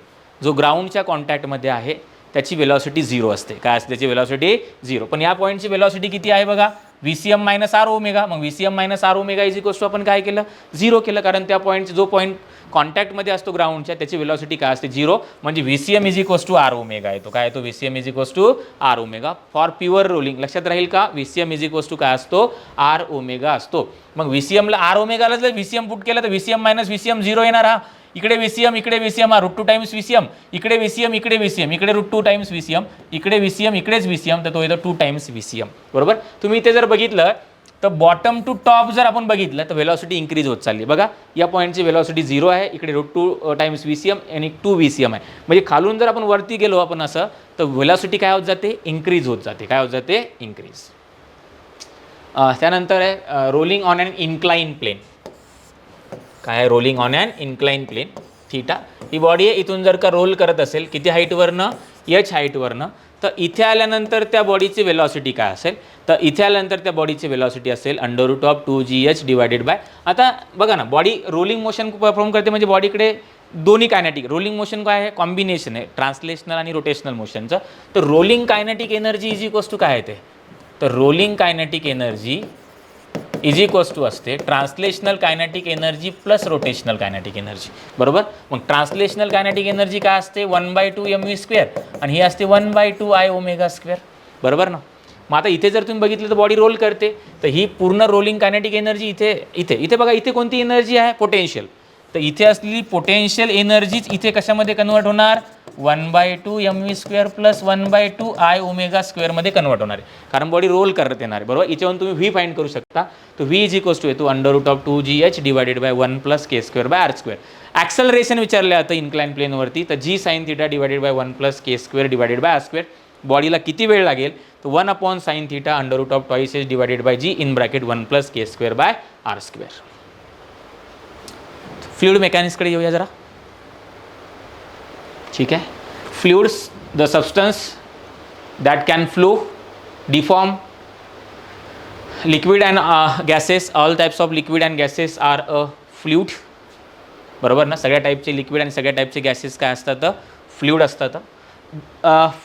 जो ग्राउंडच्या कॉन्टॅक्टमध्ये आहे त्याची वेलॉसिटी 0 असते. काय असते त्याची वेलॉसिटी 0. पण या पॉईंटची वेलॉसिटी किती आहे बघा, VCM मायनस r ओमेगा. मग VCM minus r omega is equals to आपण काय केलं, 0 केलं. कारण त्या पॉईंट जो पॉईंट कॉन्टॅक्टमध्ये असतो ग्राउंडच्या त्याची वेलॉसिटी काय असते, 0. म्हणजे VCM is equals to r omega येतो. काय येतो, VCM is equals to r omega for pure rolling. लक्षात राहील का, VCM इज इक्वल्स टू काय असतो, r ओमेगा असतो. मग VCMला r ओमेगाला जर VCM पुट केलं तर VCM मायनस VCM 0 येणार. हा इकडे VCM, इकडे VCM, हा √2 टाइम्स VCM, इकडे VCM, इकडे VCM, इकडे √2 टाइम्स VCM, इकडे VCM, इकडेच VCM, तर तो येतो 2 टाइम्स VCM. बरोबर. तुम्ही इथे जर बघितलं तर बॉटम टू टॉप जर आपण बघितलं तर वेलॉसिटी इन्क्रीज होत चालली. बघा या पॉईंटची वेलॉसिटी 0 आहे, इकडे √2 टाइम्स VCM आणि 2 VCM आहे. म्हणजे खालून जर आपण वरती गेलो आपण असं तर वेलॉसिटी काय होत जाते, इन्क्रीज होत जाते. काय होत जाते, इन्क्रीज. त्यानंतर आहे rolling on an incline plane. काय आहे, rolling on an incline plane. Theta ही बॉडी आहे, इथून जर का रोल करत असेल किती हाईटवरनं, h हाईटवरनं, तर इथे आल्यानंतर त्या बॉडीची वेलॉसिटी काय असेल, तर इथे आल्यानंतर त्या बॉडीची वेलॉसिटी असेल √2gh डिवायडेड बाय. आता बघा ना, बॉडी रोलिंग मोशन परफॉर्म करते म्हणजे बॉडीकडे दोन्ही कायनेटिक. रोलिंग मोशन काय आहे, कॉम्बिनेशन आहे ट्रान्सलेशनल आणि रोटेशनल मोशनचं. तर rolling kinetic energy is equals to काय आहे ते, तर rolling kinetic energy is equals to असते translational kinetic energy plus rotational kinetic energy. बरोबर. मग ट्रान्सलेशनल कायनेटिक एनर्जी काय असते, 1/2 mv² आणि ही असते 1/2 I ओमेगा स्क्वेअर. बरोबर ना. मग आता इथे जर तुम्ही बघितलं तर बॉडी रोल करते तर ही पूर्ण रोलिंग कायनेटिक एनर्जी इथे इथे इथे बघा, इथे कोणती एनर्जी आहे, पोटेन्शियल. तर इथे असलेली पोटेन्शियल एनर्जीच इथे कशामध्ये कन्वर्ट होणार, 1/2 mv² प्लस 1/2 I ओमेगा स्क्वेअरमध्ये कन्वर्ट होणार आहे. कारण बॉडी रोल करत येणार आहे. बरोबर. इथेहून तुम्ही व्ही फाइंड करू शकता. तर व्ही इज इक्वल्स टू येतो √2gh divided by 1 + k²/r². Acceleration विचारलं आता इन्क्लाइन प्लेनवरती, तर g sin θ divided by 1 + k² divided by r². बॉडीला किती वेळ लागेल, तर 1 sin θ √2h divided by g in bracket 1 + k²/r². Fluid मेकॅनिक्सकडे येऊया जरा. ठीक आहे. Fluids, the substance that can flow, deform, liquid and gases, all types of liquid and gases are a fluid. बरोबर ना. सगळ्या टाईपचे लिक्विड आणि सगळ्या टाईपचे गॅसेस काय असतात, फ्लुइड असतात.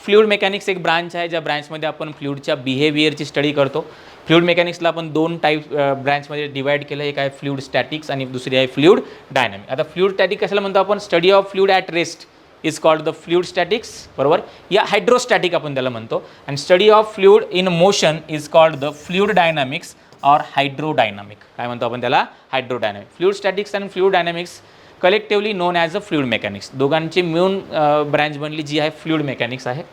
फ्लुइड मेकॅनिक्स एक ब्रांच आहे ज्या ब्रांचमध्ये आपण फ्लुइडच्या बिहेवियरची स्टडी करतो. फ्लुइड मेकॅनिक्सला आपण 2 टाईप ब्रांचमध्ये डिवाइड केलं. एक आहे फ्लुइड स्टॅटिक्स आणि दुसरी आहे फ्लुइड डायनॅमिक. आता फ्लुइड स्टॅटिक कशाला म्हणतो आपण, study of fluid at rest is called the fluid statics, बरोबर, या हायड्रोस्टॅटिक आपण त्याला म्हणतो. आणि study of fluid in motion is called the fluid dynamics or hydrodynamic. काय म्हणतो आपण त्याला? हायड्रोडायनामिक. फ्लुइड स्टॅटिक्स आणि fluid dynamics collectively known as a fluid mechanics. दोघांची मिळून ब्रँच बनली जी आहे फ्लुइड मेकॅनिक्स आहे.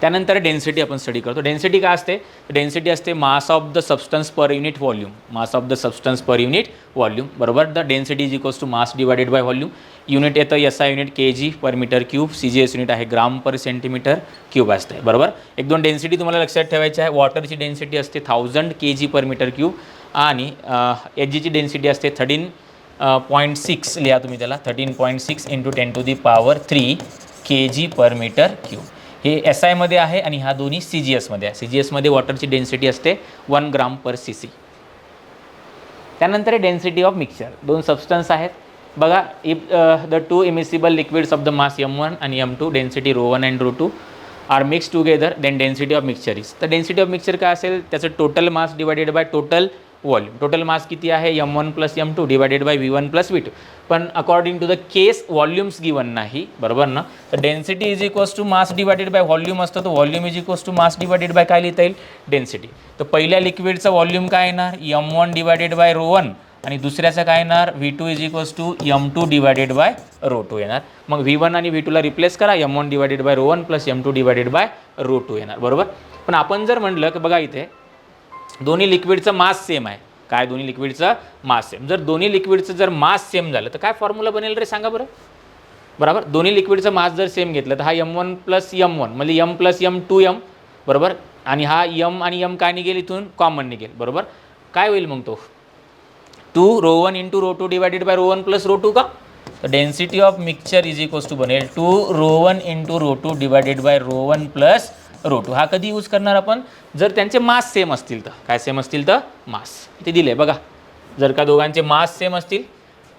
त्यानंतर डेन्सिटी आपण स्टडी करतो. डेन्सिटी काय असते? डेन्सिटी असते mass of the substance per unit volume. Mass of the substance per unit volume, बरोबर. The density is equals to mass divided by volume. Unit येतं SI unit kg per metre cube. CGS unit आहे gram पर centimetre cube असते, बरोबर. एक दोन density तुम्हाला लक्षात ठेवायची आहे. वॉटरची डेन्सिटी असते 1000 kg पर मीटर क्यूब आणि HGची डेन्सिटी असते 13.6 लिहा तुम्ही त्याला, 13.6 × 10⁻³ kg पर मीटर क्यूब. हे SI मध्ये आहे आणि ह्या दोन्ही CGS मध्ये आहे. CGS मध्ये वॉटरची डेन्सिटी असते 1 ग्राम पर cc. त्यानंतर डेन्सिटी ऑफ मिक्सचर. दोन सबस्टन्स आहेत बघा. If the two immiscible liquids of the mass m1 आणि m2 density ρ1 and ρ2 are mix together then density of mixture is. तर डेन्सिटी ऑफ मिक्सचर काय असेल? त्याचं total mass divided by total volume. Total mass किती आहे? m1 + m2 divided bye v1 + v2. पण according to the case volumes given नाही, बरोबर ना. तर density is equals to mass divided by volume असतं. तर volume is equals to mass divided by काय लिहिता येईल? डेन्सिटी. तर पहिल्या लिक्विडचा व्हॉल्यूम काय येणार? m1 डिवायडेड बाय ρ1 आणि दुसऱ्याचं काय येणार? v2 is equals to m2 divided by ρ2 येणार. मग v1 आणि v2ला रिप्लेस करा. m1 divided by ρ1 + m2 divided by ρ2 येणार, बरोबर. पण आपण जर म्हटलं की बघा इथे दोन्ही लिक्विडचं मास सेम आहे. काय? दोन्ही लिक्विडचं मास सेम. जर दोन्ही लिक्विडचं जर मास सेम झालं तर काय फॉर्म्युला बनेल रे सांगा बरं. बरोबर, दोन्ही लिक्विडचं मास जर सेम घेतलं तर हा m1 + m1 म्हणजे m + m 2m, बरोबर. आणि हा m आणि m काय निघेल? इथून कॉमन निघेल, बरोबर. काय होईल मग तो? 2 ρ1 × ρ2 डिवायडेड बाय ρ1 + ρ2 का? तर density of mixture is equals to बनेल 2 ρ1 × ρ2 डिवायडेड बाय ρ1 + ρ2. हा कधी यूज करणार आपण? जर त्यांचे मास सेम असतील तर. काय सेम असतील तर? मास. ते दिले बघा. जर का दोघांचे मास सेम असतील,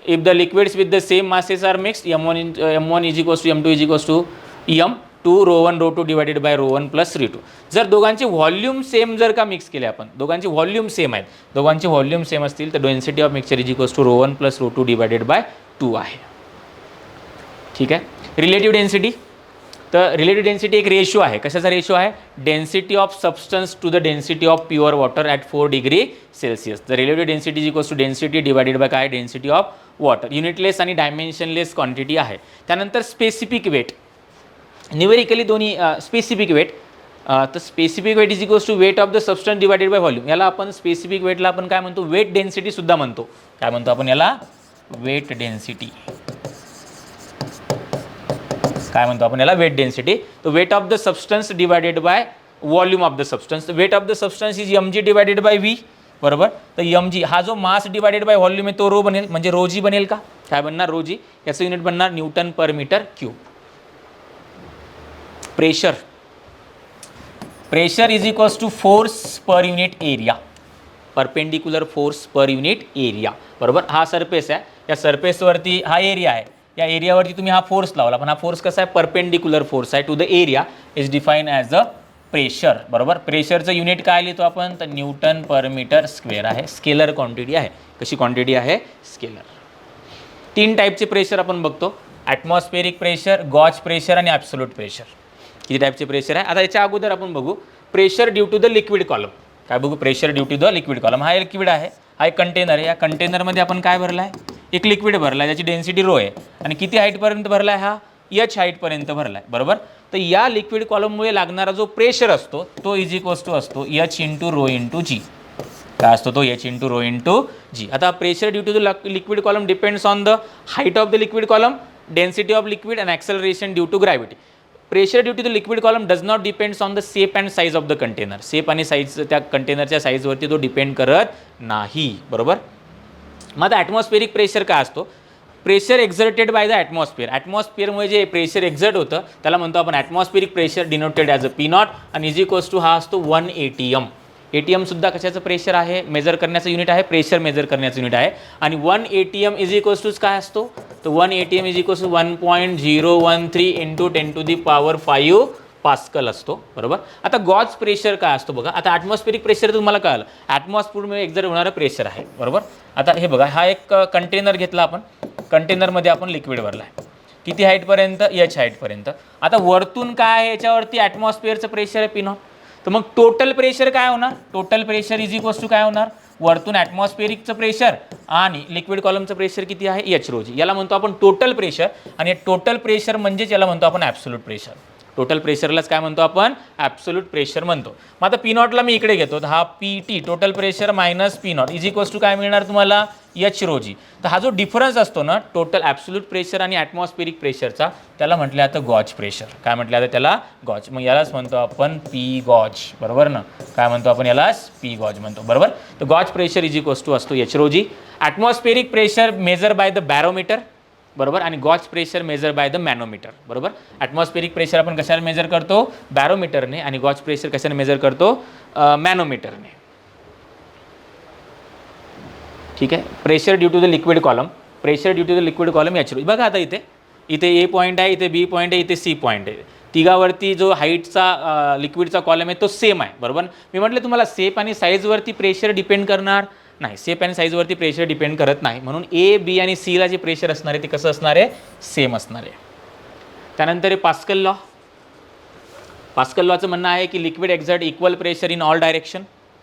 if the liquids with the same masses are mixed m1 is equals to m2 is equals to m 2 ρ1 ρ2 divided by ρ1 + ρ2. जर दोघांचे व्हॉल्यूम सेम जर का मिक्स केले आपण, दोघांचे व्हॉल्यूम सेम आहेत, दोघांचे व्हॉल्यूम सेम असतील तर density of mixture is equals to ρ1 + ρ2 divided by 2 आहे. ठीक आहे. Relative density. तर रिलेटिव्ह डेन्सिटी एक रेशो आहे. कशाचा रेशो आहे? Density of substance to the density of pure water at 4 degree Celsius. The relative density is equals to density divided by काय? Density of water. Unitless आणि dimensionless quantity आहे. त्यानंतर specific weight. Numerically दोन्ही specific weight. तर specific weight is equals to weight of the substance divided by volume. याला आपण specific वेटला आपण काय म्हणतो? वेट डेन्सिटी सुद्धा म्हणतो. काय म्हणतो आपण याला? Weight density. काय म्हणतो आपण याला? Weight density. तर weight of the substance divided by volume of the substance. Weight of the substance is mg divided by v, बरोबर. तर mg हा जो मास डिवायडेड बाय व्हॉल्यूम आहे तो रो बनेल, म्हणजे ρg बनेल का? काय बनणार? ρg. याचं युनिट बनणार newton per metre cube. Pressure. Pressure is equals to force per unit area. Perpendicular force per unit area, बरोबर. हा सरफेस आहे. या सरफेसवरती हा एरिया आहे. या एरियावरती तुम्ही हा फोर्स लावला, पण हा फोर्स कसा आहे? परपेंडिक्युलर फोर्स आहे to the area. Is define as a pressure, बरोबर. प्रेशरचं युनिट काय लिहितो आपण? तर न्यूटन पर मीटर स्क्वेअर आहे. स्केलर क्वांटिटी आहे. कशी क्वांटिटी आहे? स्केलर. 3 टाईपचे प्रेशर आपण बघतो. ॲटमॉस्फेरिक प्रेशर, गॉज प्रेशर आणि ॲब्सोल्यूट प्रेशर. किती टाईपचे प्रेशर आहे? आता याच्या अगोदर आपण बघू pressure due to the liquid column. काय बघू? Pressure due to the liquid column. हा लिक्विड आहे. हा एक कंटेनर आहे. या कंटेनरमध्ये आपण काय भरला आहे? एक लिक्विड भरला आहे. त्याची डेन्सिटी रो आहे आणि किती हाईटपर्यंत भरला आहे? हा h हाईटपर्यंत भरला आहे, बरोबर. तर या लिक्विड कॉलममुळे लागणारा जो प्रेशर असतो तो इज इक्वल्स टू असतो h × रो × g. काय असतो तो? h × rho × g. आता pressure due to the liquid column depends on the height of the liquid column, density of liquid and acceleration due to gravity. Pressure due to the liquid column does not depends on the shape and size of the container. Shape आणि size त्या कंटेनरच्या साईजवरती तो depend करत नाही, बरोबर. मग आता atmospheric pressure काय असतो? Pressure exerted by the atmosphere. ॲटमॉस्फिअरमुळे जे प्रेशर एक्झर्ट होतं त्याला म्हणतो आपण atmospheric pressure denoted as a P0 आणि इज इक्वल्स टू हा असतो 1 ATM. ATM सुद्धा कशाचं प्रेशर आहे? मेजर करण्याचं युनिट आहे. प्रेशर मेजर करण्याचं युनिट आहे. आणि 1 ATM इज इक्वल्स टू काय असतो? तर 1 ATM is equals to 1.013 × 10⁵ pascal असतो, बरोबर. आता गॉज प्रेशर काय असतो बघा. आता ॲटमॉस्फेरिक प्रेशर तुम्हाला कळलं. ॲटमॉस्फिअरमुळे एक्झर्ट होणारं प्रेशर आहे, बरोबर. आता हे बघा, हा एक कंटेनर घेतला आपण. कंटेनरमध्ये आपण लिक्विड भरला आहे. किती हाईटपर्यंत, एच हाईटपर्यंत. आता वरतून काय आहे याच्यावरती ॲटमॉस्फिअरचं प्रेशर आहे P0. तर मग टोटल प्रेशर काय होणार, total pressure is equals to काय होणार, वरतून ॲटमॉस्फिअरिकचं प्रेशर आणि लिक्विड कॉलमचं प्रेशर किती आहे, एच रो जी. याला म्हणतो आपण टोटल प्रेशर, आणि टोटल प्रेशर म्हणजेच याला म्हणतो आपण ॲब्सोल्यूट प्रेशर. टोटल प्रेशरलाच काय म्हणतो आपण, ॲब्सोल्यूट प्रेशर म्हणतो. मग आता P0ला मी इकडे घेतो, तर हा PT total pressure minus P0 is equals to काय मिळणार तुम्हाला, एच रो जी. तर हा जो डिफरन्स असतो ना टोटल ॲब्सोल्यूट प्रेशर आणि ॲटमॉस्फिअरिक प्रेशरचा, त्याला म्हटलं जातं गॉज प्रेशर. काय म्हटलं जातं त्याला, गॉज. मग यालाच म्हणतो आपण पी गॉज, बरोबर ना. काय म्हणतो आपण यालाच, पी गॉज म्हणतो, बरोबर. तर gauge pressure is equals to असतो H rho g. Atmospheric pressure measure by the barometer, बरोबर, आणि gauge pressure measure by the manometer, बरोबर. ॲटमॉस्फिअरिक प्रेशर आपण कशाने मेजर करतो, बॅरोमीटरने, आणि गॉज प्रेशर कशाने मेजर करतो, मॅनोमीटरने. ठीक आहे. Pressure due to the liquid column, pressure due to the liquid column H rho. बघा आता इथे ए पॉईंट आहे, इथे बी पॉईंट आहे, इथे सी पॉईंट आहे. तिघावरती जो हाईटचा लिक्विडचा कॉलम आहे तो सेम आहे, बरोबर. मी म्हटलं तुम्हाला सेप आणि साईजवरती प्रेशर डिपेंड करणार नाही, सेप आणि साईजवरती प्रेशर डिपेंड करत नाही. म्हणून ए, बी आणि सीला जे प्रेशर असणार आहे ते कसं असणार आहे, सेम असणार आहे. त्यानंतर आहे पास्कल लॉ. पास्कल लॉचं म्हणणं आहे की liquid exert equal pressure in all direction,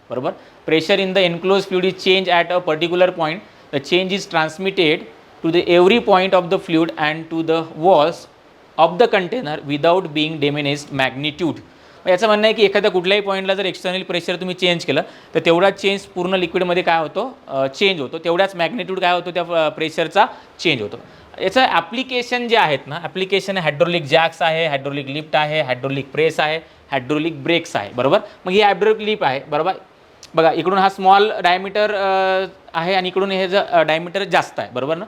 बरोबर. Pressure in the enclose fluid is change at a particular point, the change is transmitted to the every point of the fluid and to the walls of the container without being diminished magnitude. याचं म्हणणं आहे की एखाद्या कुठल्याही पॉईंटला जर external pressure तुम्ही change केलं तर तेवढाच चेंज पूर्ण लिक्विडमध्ये काय होतो, चेंज होतो, तेवढाच मॅग्निट्यूड काय होतो त्या प्रेशरचा चेंज होतो. याचं ॲप्लिकेशन जे आहेत ना, ॲप्लिकेशन हायड्रोलिक जॅक्स आहे, हायड्रोलिक लिफ्ट आहे, हायड्रोलिक प्रेस आहे, हायड्रोलिक ब्रेक्स आहे, बरोबर. मग ही हायड्रोलिक लिफ्ट आहे, बरोबर. बघा इकडून हा स्मॉल डायमीटर आहे आणि इकडून हे जर डायमीटर जास्त आहे, बरोबर ना.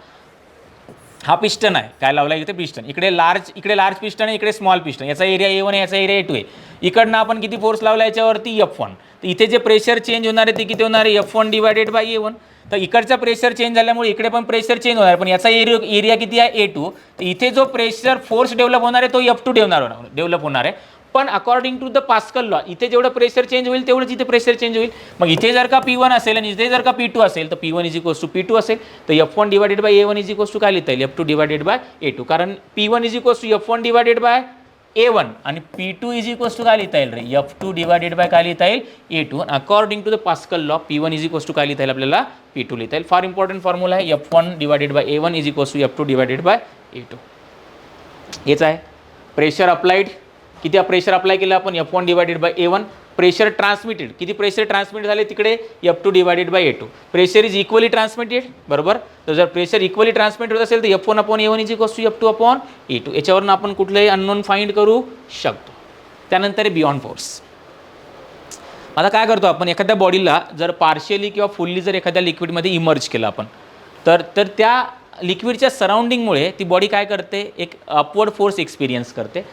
हा पिस्टन आहे, काय लावला इथे पिस्टन, इकडे लार्ज पिस्टन आहे, इकडे स्मॉल पिस्टन. याचा एरिया A1 आहे, याचा एरिया A2 आहे. इकडनं आपण किती फोर्स लावला याच्यावरती, F1. तर इथे जे प्रेशर चेंज होणार आहे ते किती होणार आहे, F1 डिवायडेड बाय A1. तर इकडचा प्रेशर चेंज झाल्यामुळे इकडे पण प्रेशर चेंज होणार, पण याचा एरिया किती आहे, A2. तर इथे जो प्रेशर फोर्स डेव्हलप होणार आहे तो F2 डेव्हलप होणार आहे. पण according to the Pascal law इथे जेवढं प्रेशर चेंज होईल तेवढंच इथे प्रेशर चेंज होईल. मग इथे जर का P1 असेल आणि इथे जर का P2 असेल तर P1 is equals to P2 असेल. तर F1 divided by A1 is equals to काय लिहिता येईल, F2 डिवायडेड बाय A2. कारण P1 is equals to F1 divided by A1 आणि P2 इज इक्वल्स टू काय लिहिता येईल रे, F2 डिवायडेड बाय काय लिहिता येईल, A2. According to the Pascal law P1 is equals to काय लिहिता येईल आपल्याला, P2 लिहिता येईल. फार इम्पॉर्टंट फॉर्म्युला आहे, F1 divided by A1 is equals to F2 divided by A2. हेच आहे प्रेशर अप्लाइड. किती प्रेशर अप्लाय केलं आपण, F1 divided by A1. Pressure transmitted, किती प्रेशर ट्रान्समिट झाले तिकडे, F2 divided by A2. Pressure is equally transmitted, बरोबर. तर जर प्रेशर इक्वली ट्रान्समिट होत असेल तर F1 upon A1 is equals to F2 upon A2. याच्यावरून आपण कुठलेही अननोन फाइंड करू शकतो. त्यानंतर बियॉन्ड फोर्स. आता काय करतो आपण, एखाद्या बॉडीला जर पार्शियली किंवा फुल्ली जर एखाद्या लिक्विडमध्ये इमर्ज केलं आपण, तर त्या लिक्विडच्या सराउंडिंगमुळे ती बॉडी काय करते, एक अपवर्ड फोर्स एक्सपिरियन्स करते.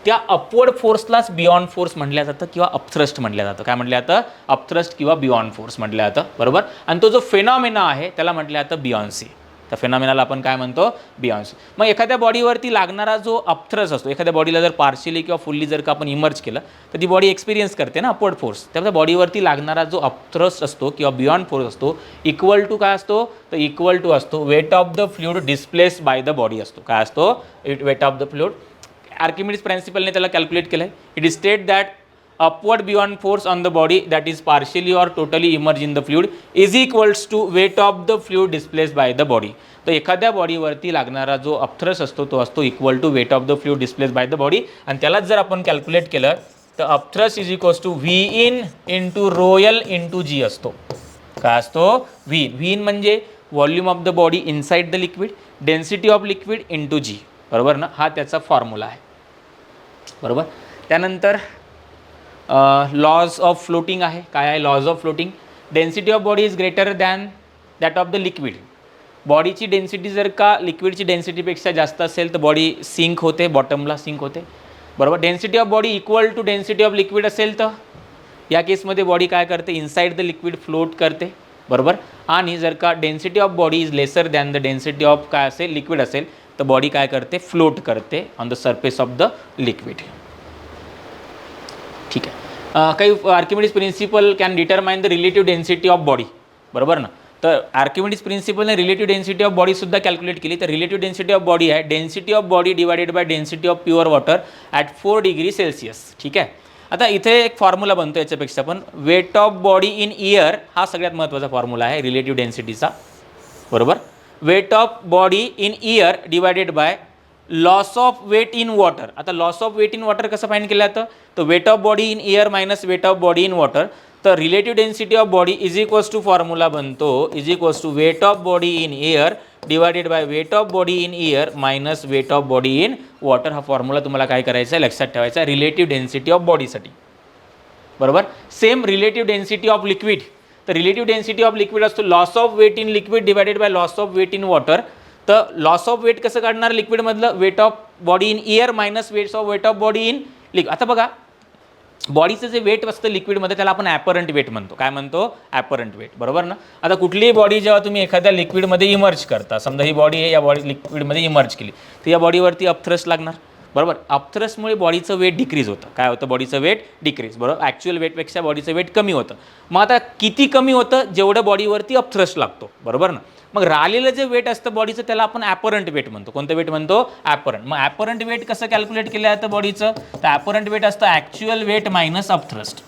त्या अपवर्ड फोर्सलाच बियॉन्ड फोर्स म्हटलं जातं किंवा अपथ्रस्ट म्हटलं जातं. काय म्हटलं जातं, अपथ्रस्ट किंवा बियॉन्ड फोर्स म्हटलं जातं, बरोबर. आणि तो जो फेनॉमेना आहे त्याला म्हटलं जातं बियॉन्सी. त्या फेनॉमेनाला आपण काय म्हणतो, बियॉन्सी. मग एखाद्या बॉडीवरती लागणारा जो अपथ्रस्ट असतो, एखाद्या बॉडीला जर पार्शियली किंवा फुल्ली जर का आपण इमर्ज केलं तर ती बॉडी एक्सपिरियन्स करते ना अपवर्ड फोर्स. त्यामुळे बॉडीवरती लागणारा जो अपथ्रस्ट असतो किंवा बियॉन्ड फोर्स असतो इक्वल टू काय असतो, तर इक्वल टू असतो weight of the fluid displace by the body असतो. काय असतो, weight of the fluid. Archimedes प्रिन्सिपलने त्याला कॅल्क्युलेट केलं आहे. It is state that upward buoyant force on the body that is partially or totally immerse in the fluid is equals to weight of the fluid displace by the body. तर एखाद्या बॉडीवरती लागणारा जो upthrust असतो तो असतो equal to weight of the fluid displace by the body. आणि त्यालाच जर आपण कॅल्क्युलेट केलं तर upthrust is equals to V in into rho L into g असतो. काय असतो, व्ही इन म्हणजे volume of the body inside the liquid, density of liquid into g, बरोबर ना. हा त्याचा फॉर्म्युला आहे, बरोबर. त्यानंतर लॉज ऑफ फ्लोटिंग आहे. काय आहे laws of floating, density of body is greater than that of the liquid. बॉडीची डेन्सिटी जर का लिक्विडची डेन्सिटीपेक्षा जास्त असेल तर बॉडी सिंक होते, बॉटमला सिंक होते, बरोबर. Density of body equal to density of liquid असेल तर या केसमध्ये बॉडी काय करते, इनसाइड द लिक्विड फ्लोट करते, बरोबर. आणि जर का density of body is lesser than the density of काय असेल, लिक्विड असेल, तर बॉडी काय करते, फ्लोट करते on the surface of the liquid. ठीक आहे. काही Archimedes principle can determine the relative density of body, बरोबर ना. तर आर्किमिडीज प्रिन्सिपलने रिलेटिव्ह डेन्सिटी ऑफ बॉडीसुद्धा कॅल्क्युलेट केली. तर रिलेटिव्ह डेन्सिटी ऑफ बॉडी आहे density of body divided by density of pure water at 4 degree Celsius. ठीक आहे. आता इथे एक फॉर्म्युला बनतो याच्यापेक्षा पण, weight of body in air हा सगळ्यात महत्त्वाचा फॉर्म्युला आहे रिलेटिव्ह डेन्सिटीचा, बरोबर. Weight of body in air divided by loss of weight in water. आता loss of weight in water कसं फाईंड केलं जातं, तर weight of body in air minus weight of body in water. तर relative density of body is equals to formula बनतो is equals to weight of body in air divided by weight of body in air minus weight of body in water. हा formula तुम्हाला काय करायचा आहे, लक्षात ठेवायचा relative density of बॉडीसाठी, बरोबर. Same relative density of liquid. तर रिलेटिव्ह डेन्सिटी ऑफ लिक्विड असतो loss of weight in liquid divided by loss of weight in water. तर लॉस ऑफ वेट कसं काढणार लिक्विडमधलं, weight of body in air minus weight of body in liquid. आता बघा बॉडीचं जे वेट असतं लिक्विडमध्ये त्याला आपण ॲपरंट वेट म्हणतो. काय म्हणतो, ॲपरंट वेट, बरोबर ना. आता कुठलीही बॉडी जेव्हा तुम्ही एखाद्या लिक्विडमध्ये इमर्ज करता, समजा ही बॉडी आहे, या बॉडी लिक्विडमध्ये इमर्ज केली तर या बॉडीवरती अपथ्रस्ट लागणार, बरोबर. अपथ्रस्टमुळे बॉडीचं वेट डिक्रीज होतं. काय होतं, बॉडीचं वेट डिक्रीज, बरोबर. ॲक्च्युअल वेटपेक्षा बॉडीचं वेट कमी होतं. मग आता किती कमी होतं, जेवढं बॉडीवरती अपथ्रस्ट लागतो, बरोबर ना. मग राहिलेलं जे वेट असतं बॉडीचं त्याला आपण ॲपरंट वेट म्हणतो. कोणतं वेट म्हणतो, ॲपरंट. मग ॲपरंट वेट कसं कॅल्क्युलेट केलं जातं बॉडीचं, तर ॲपरंट वेट असतं ॲक्च्युअल वेट मायनस अपथ्रस्ट.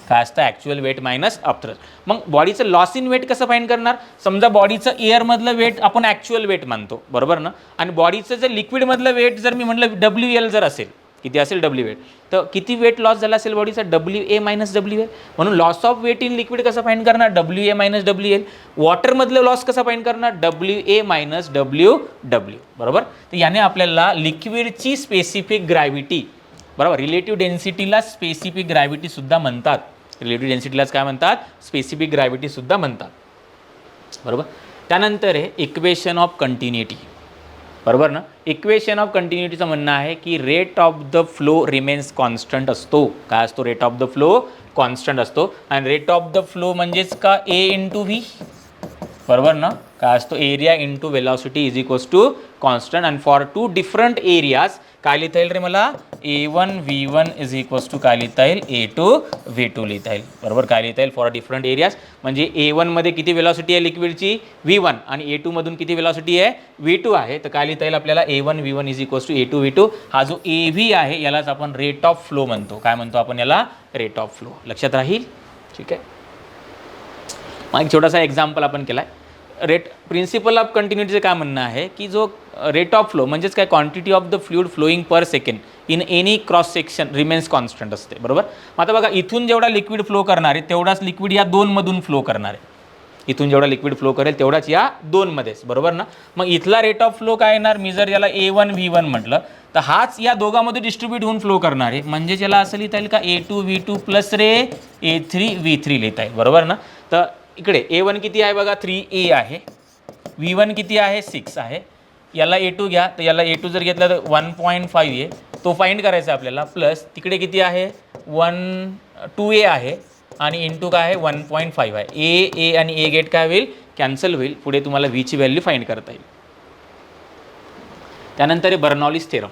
काय असतं, ॲक्च्युअल वेट मायनस अपथ्रस्ट. मग बॉडीचं लॉस इन वेट कसं फाईंड करणार, समजा बॉडीचं एअरमधलं वेट आपण ॲक्च्युअल वेट मानतो, बरोबर ना. आणि बॉडीचं जर लिक्विडमधलं वेट जर मी म्हटलं WL जर असेल, किती असेल W वेट, तर किती वेट लॉस झाला असेल बॉडीचा, WA मायनस WL. म्हणून loss of weight in liquid कसं फाईंड करणार, WA मायनस WL. वॉटरमधलं लॉस कसं फाईंड करणार, WA मायनस WW, बरोबर. तर याने आपल्याला लिक्विडची स्पेसिफिक ग्रॅव्हिटी, बरोबर, रिलेटिव्ह डेन्सिटीला स्पेसिफिक ग्रॅव्हिटीसुद्धा म्हणतात. रिलेटिव्ह डेन्सिटीलाच काय म्हणतात, स्पेसिफिक ग्रॅव्हिटीसुद्धा म्हणतात, बरोबर. त्यानंतर आहे इक्वेशन ऑफ कंटिन्युटी, बरोबर ना. इक्वेशन ऑफ कंटिन्युटीचं म्हणणं आहे की rate of the flow remains constant असतो. काय असतो, rate of the flow constant असतो. आणि रेट ऑफ द फ्लो म्हणजेच का A इंटू व्ही, बरोबर ना. काय असतो, area into velocity is equals to constant. And for 2 different areas काय लिहिता येईल रे मला, A1 V1 is equals to काय लिहिता येईल, A2 V2 लिहिता येईल, बरोबर. काय लिहिता येईल, फॉर डिफरंट एरियाज म्हणजे A1 मध्ये किती वेलॉसिटी आहे लिक्विडची, V1, आणि A2 मधून किती वेलॉसिटी आहे, V2 आहे. तर काय लिहिता येईल आपल्याला, A1 V1 is equals to A2 V2. हा जो AV आहे यालाच आपण रेट ऑफ फ्लो म्हणतो. काय म्हणतो आपण याला, रेट ऑफ फ्लो. लक्षात राहील, ठीक आहे. मग एक छोटासा एक्झाम्पल आपण केला आहे. रेट प्रिन्सिपल ऑफ कंटिन्युटीचं काय म्हणणं आहे की जो रेट ऑफ फ्लो म्हणजेच काय, quantity of the fluid flowing per second in any cross section remains constant असते, बरोबर. मग आता बघा इथून जेवढा लिक्विड फ्लो करणार आहे तेवढाच लिक्विड या 2 मधून फ्लो करणार आहे. इथून जेवढा लिक्विड फ्लो करेल तेवढाच या 2 मध्येच, बरोबर ना. मग इथला रेट ऑफ फ्लो काय येणार, मी जर याला A1 V1 म्हटलं तर हाच या दोघांमध्ये डिस्ट्रीब्यूट होऊन फ्लो करणार आहे. म्हणजे याला असं लिहिता येईल का, A2 V2 प्लस रे A3 V3 लिहिता येईल, बरोबर ना. तर इकडे A1 किती आहे बघा, 3A आहे. V1 किती आहे, 6 आहे. याला A2 घ्या, तर याला A2 जर घेतला तर 1.5 आहे, तो फाइंड करायचा आपल्याला. प्लस तिकडे किती आहे, 2A आहे आणि इंटू काय आहे, 1.5 आहे. A आणि A गेट काय होईल, कॅन्सल होईल. पुढे तुम्हाला V ची व्हॅल्यू फाइंड करता येईल. त्यानंतर आहे बर्नॉलीज थेरम.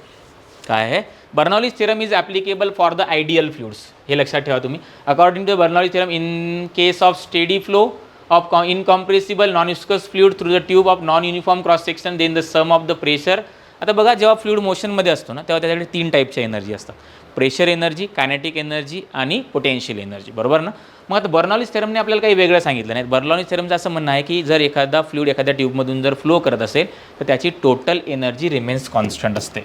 काय आहे, Bernoulli's theorem is applicable for the ideal fluids. हे लक्षात ठेवा तुम्ही. According to Bernoulli's theorem in case of steady flow of incompressible non-viscous fluid through the tube of non-uniform cross section, then the sum of the pressure. आता बघा जेव्हा fluid मोशनमध्ये असतो ना तेव्हा त्याच्याकडे 3 टाईपच्या एनर्जी असतात, प्रेशर एनर्जी, कायनेटिक एनर्जी आणि पोटेन्शियल एनर्जी, बरोबर ना. मग आता बर्नॉलीज थेरमने आपल्याला काही वेगळं सांगितलं नाही. बर्नॉलीज थेरमचं असं म्हणणं आहे की जर एखादा फ्लुइड एखाद्या ट्यूबमधून जर फ्लो करत असेल तर त्याची टोटल एनर्जी रिमेन्स कॉन्स्टंट असते.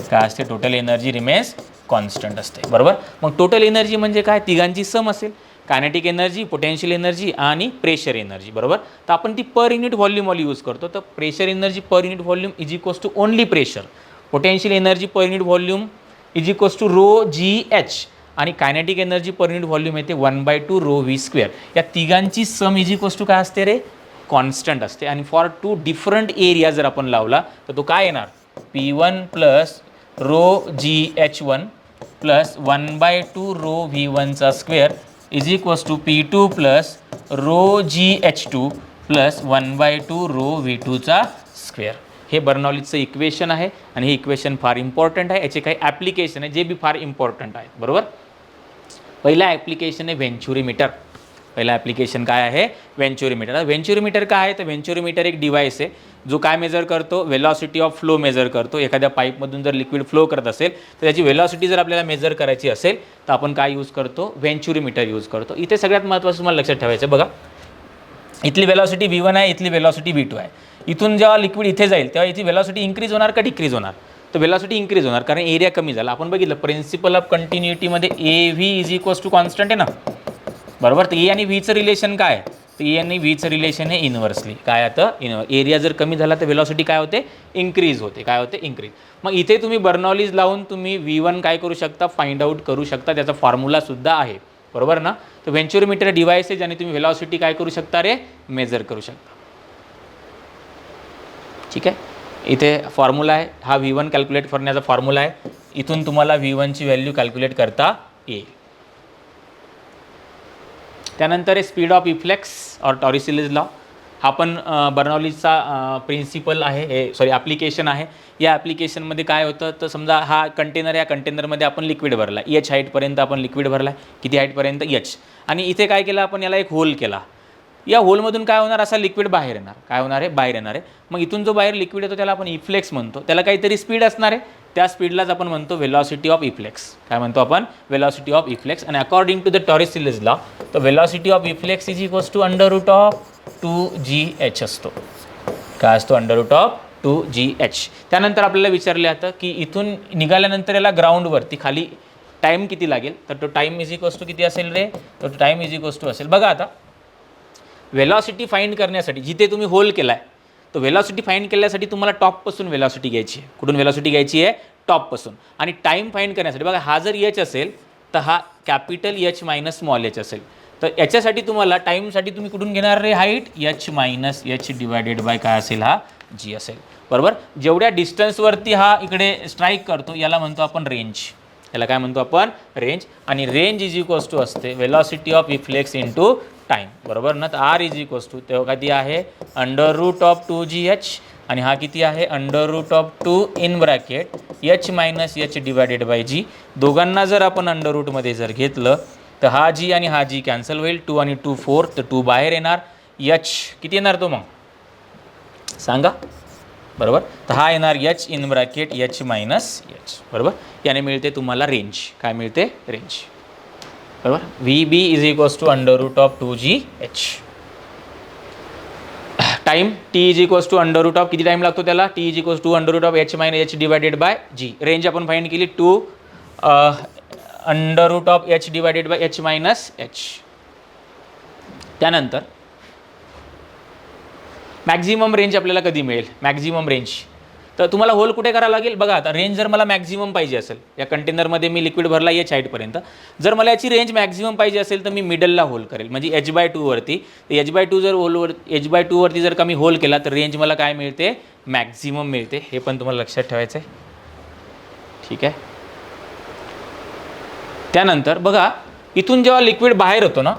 काय असते, टोटल एनर्जी रिमेन्स कॉन्स्टंट असते, बरोबर. मग टोटल एनर्जी म्हणजे काय, तिघांची सम असेल, कायनेटिक एनर्जी, पोटेन्शियल एनर्जी आणि प्रेशर एनर्जी, बरोबर. तर आपण ती पर युनिट व्हॉल्यूमवाली यूज करतो. तर pressure energy per unit volume is equals to only pressure, potential energy per unit volume is equals to ρGH आणि kinetic energy per unit volume येते 1/2 ρV². या तिघांची सम इज इक्वल्स टू काय असते रे, constant असते. आणि फॉर 2 डिफरंट एरिया जर आपण लावला तर तो काय येणार, P1 प्लस ρGH1 प्लस 1/2 ρV1चा square is equals to P2 plus ρGH2 plus 1/2 ρV2चा स्क्वेअर. हे बर्नॉलीजचं इक्वेशन आहे आणि हे इक्वेशन फार इम्पॉर्टंट आहे. याचे काही ॲप्लिकेशन आहे जे बी फार इम्पॉर्टंट आहेत, बरोबर. पहिला ॲप्लिकेशन आहे व्हेंचुरीमीटर. पहिला ॲप्लिकेशन काय आहे, व्हेंचुरीमीटर. व्हेंचुरीमीटर काय आहे, तर व्हेंचुरीमीटर एक डिव्हाइस आहे जो काय मेजर करतो, व्हेलॉसिटी ऑफ फ्लो मेजर करतो. एखाद्या पाईपमधून जर लिक्विड फ्लो करत असेल तर त्याची व्हेलॉसिटी जर आपल्याला मेजर करायची असेल तर आपण काय यूज करतो, व्हेंचुरीमीटर यूज करतो. इथे सगळ्यात महत्त्वाचं तुम्हाला लक्षात ठेवायचं बघा, इथली व्हेलॉसिटी V1 आहे, इथली व्हेलॉसिटी V2 आहे. इथून जेव्हा लिक्विड इथे जाईल तेव्हा इथे व्हेलॉसिटी इन्क्रीज होणार का डिक्रीज होणार, तर व्हेलॉसिटी इन्क्रीज होणार, कारण एरिया कमी झाला. आपण बघितलं प्रिन्सिपल ऑफ कंटिन्युटीमध्ये AV is equals to constant आहे ना, बरोबर. तर ए आणि व्हीचं रिलेशन काय, तर ए आणि व्हीचं रिलेशन आहे इन्व्हर्सली. काय आता एरिया जर कमी झाला तर व्हेलॉसिटी काय होते, इन्क्रीज होते. काय होते, इन्क्रीज. मग इथे तुम्ही बर्नॉलीज लावून तुम्ही V1 काय करू शकता, फाइंड आउट करू शकता. त्याचा फॉर्म्युलासुद्धा आहे, बरोबर ना. तर व्हेंचुरीमीटर डिव्हाइस आहे ज्याने तुम्ही व्हेलॉसिटी काय करू शकता रे, मेजर करू शकता. ठीक आहे, इथे फॉर्म्युला आहे, हा V1 कॅल्क्युलेट करण्याचा फॉर्म्युला आहे. इथून तुम्हाला V1ची व्हॅल्यू कॅल्क्युलेट करता येईल. त्यानंतर स्पीड ऑफ इफ्लेक्स और टॉरिसिलीज लॉ. हा पण बर्नॉलीजचा प्रिन्सिपल आहे, हे सॉरी ॲप्लिकेशन आहे. या ॲप्लिकेशनमध्ये काय होतं, तर समजा हा कंटेनर, या कंटेनरमध्ये आपण लिक्विड भरला, H हाईटपर्यंत आपण लिक्विड भरला. किती हाईटपर्यंत, H. आणि इथे काय केलं आपण, याला एक होल केला. या होलमधून काय होणार, असा लिक्विड बाहेर येणार. काय होणार आहे, बाहेर येणार आहे. मग इथून जो बाहेर लिक्विड येतो त्याला आपण इफ्लेक्स म्हणतो. त्याला काहीतरी स्पीड असणार आहे, त्या स्पीडलाच आपण म्हणतो व्हेलॉसिटी ऑफ इफ्लेक्स. काय म्हणतो आपण, व्हेलॉसिटी ऑफ इफ्लेक्स. आणि according to the Torricelli's law, तर velocity of efflux is equals to √2gh असतो. काय असतो, √2gh. त्यानंतर आपल्याला विचारले जातं की इथून निघाल्यानंतर याला ग्राउंडवरती खाली टाईम किती लागेल, तर तो टाईम इज इक्वल्स टू किती असेल रे, तर टाईम इज इक्वल्स टू असेल. बघा आता व्हेलॉसिटी फाइंड करण्यासाठी जिथे तुम्ही होल केला आहे, तर व्हेलॉसिटी फाइंड केल्यासाठी तुम्हाला टॉपपासून व्हेलॉसिटी घ्यायची आहे. कुठून व्हेलॉसिटी घ्यायची आहे, टॉपपासून. आणि टाईम फाइंड करण्यासाठी बघा, हा जर H असेल तर हा capital H minus small h असेल. तर याच्यासाठी तुम्हाला टाईमसाठी तुम्ही कुठून घेणार रे, height H minus H divided by काय असेल, हा G असेल, बरोबर. जेवढ्या डिस्टन्सवरती हा इकडे स्ट्राईक करतो याला म्हणतो आपण रेंज. याला काय म्हणतो आपण, रेंज. आणि रेंज इज इक्वल्स टू असते व्हेलॉसिटी ऑफ इफ्लेक्स इंटू टाईम, बरोबर ना. तर R इज इक्वल्स टू तेव्हा किती आहे, √2gh. आणि हा किती आहे, √2 in bracket H minus H divided by G. दोघांना जर आपण अंडररूटमध्ये जर घेतलं तर हा G आणि हा G कॅन्सल होईल. 2 आणि 2 4, तर 2 बाहेर येणार. H किती येणार तो मग सांगा, बरोबर. तर हा येणार H in bracket H minus H, बरोबर. याने मिळते तुम्हाला रेंज. काय मिळते, रेंज, बरोबर. VB is equals to √2gh. Time T is equals to √, किती टाईम लागतो त्याला, T is equals to √h minus h divided by G. Range आपण फाइंड केली 2 √h divided by h minus h. त्यानंतर maximum range आपल्याला कधी मिळेल, maximum range. तर तुम्हाला होल कुठे करावं लागेल, बघा आता रेंज जर मला मॅक्झिमम पाहिजे असेल, या कंटेनरमध्ये मी लिक्विड भरला H हाईटपर्यंत, जर मला याची रेंज मॅक्झिमम पाहिजे असेल तर मी मिडलला होल करेल, म्हणजे h/2 वरती. h/2 जर h/2 वरती जर कमी होल केला तर रेंज मला काय मिळते, मॅक्झिमम मिळते. हे पण तुम्हाला लक्षात ठेवायचं आहे, ठीक आहे. त्यानंतर बघा, इथून जेव्हा लिक्विड बाहेर होतो ना,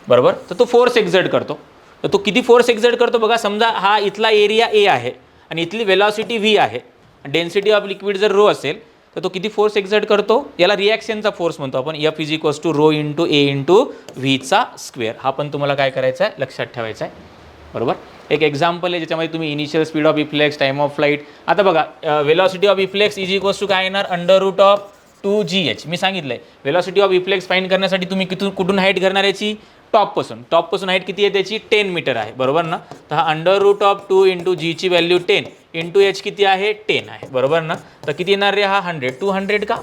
बरोबर, तर तो फोर्स एक्झर्ट करतो. तर तो किती फोर्स एक्झर्ट करतो बघा. समजा हा इथला एरिया A आहे आणि इथली वेलॉसिटी V आहे, डेन्सिटी ऑफ लिक्विड जर रो असेल तर तो किती फोर्स एक्झर्ट करतो, याला रिॲक्शनचा फोर्स म्हणतो आपण. F is equals to ρ into A into व्हीचा स्क्वेअर. हा पण तुम्हाला काय करायचा आहे, लक्षात ठेवायचा आहे, बरोबर. एक एक्झाम्पल आहे ज्याच्यामध्ये तुम्ही initial speed of efflux, time of flight. आता बघा, velocity of efflux is equals to काय येणार, √2gh. मी सांगितलं आहे वेलॉसिटी ऑफ इफ्लेक्स फाइंड करण्यासाठी तुम्ही कुठून हाईट करणार याची, टॉपपासून हाईट किती आहे त्याची, 10 मीटर आहे, बरोबर ना. तर हा √2 इंटू जीची व्हॅल्यू 10 इंटू H किती आहे, 10 आहे, बरोबर ना. तर किती येणार रे, हा 100, 200 का,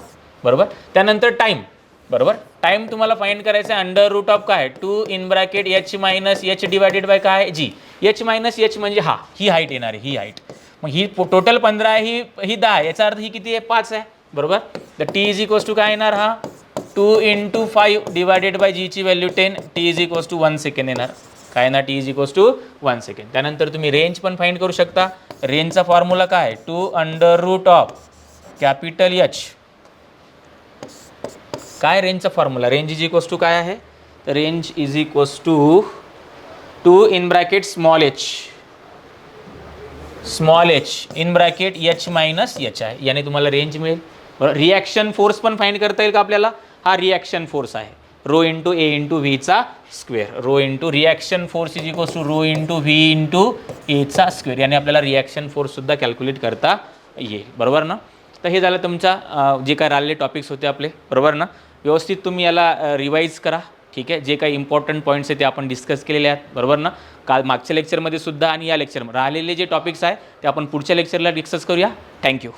बरोबर. त्यानंतर टाईम, बरोबर. टाईम तुम्हाला फाइंड करायचा आहे √, काय 2 in bracket H minus H divided by काय G. H मायनस H म्हणजे ही हाईट येणार आहे, ही हाईट. मग ही टोटल 15 आहे, ही 10 आहे, याचा अर्थ ही किती आहे, 5 आहे, बरोबर. तर T इज इक्वल्स टू काय येणार, हा 2 इंटू 5 डिवायडेड बाय जीची value 10. T is equals to 1 second येणार. काय येणार, T is equals to 1 second. त्यानंतर तुम्ही रेंज पण फाइंड करू शकता. रेंजचा फॉर्म्युला काय आहे, 2 कॅपिटल H. काय रेंजचा formula, range is equals to काय आहे, तर range is equals to 2 in bracket small h in bracket H minus H आहे. याने तुम्हाला रेंज मिळेल. रिॲक्शन फोर्स पण फाइंड करता येईल का आपल्याला, हा रिॲक्शन फोर्स आहे. रो इंटू ए इंटू व्हीचा square. Rho into reaction force is equals to rho into V into एचा स्क्वेअर. याने आपल्याला रिॲक्शन फोर्ससुद्धा कॅल्क्युलेट करता येईल. बरोबर ना. तर हे झालं तुमचा जे काय राहिलेले टॉपिक्स होते आपले. बरोबर ना. व्यवस्थित तुम्ही याला रिवाईज करा. ठीक आहे. जे काही इम्पॉर्टंट पॉईंट्स आहेत ते आपण डिस्कस केलेले आहेत. बरोबर ना. काल मागच्या लेक्चरमध्ये सुद्धा आणि या लेक्चरमध्ये राहिलेले जे टॉपिक्स आहे ते आपण पुढच्या लेक्चरला डिस्कस करूया. थँक्यू.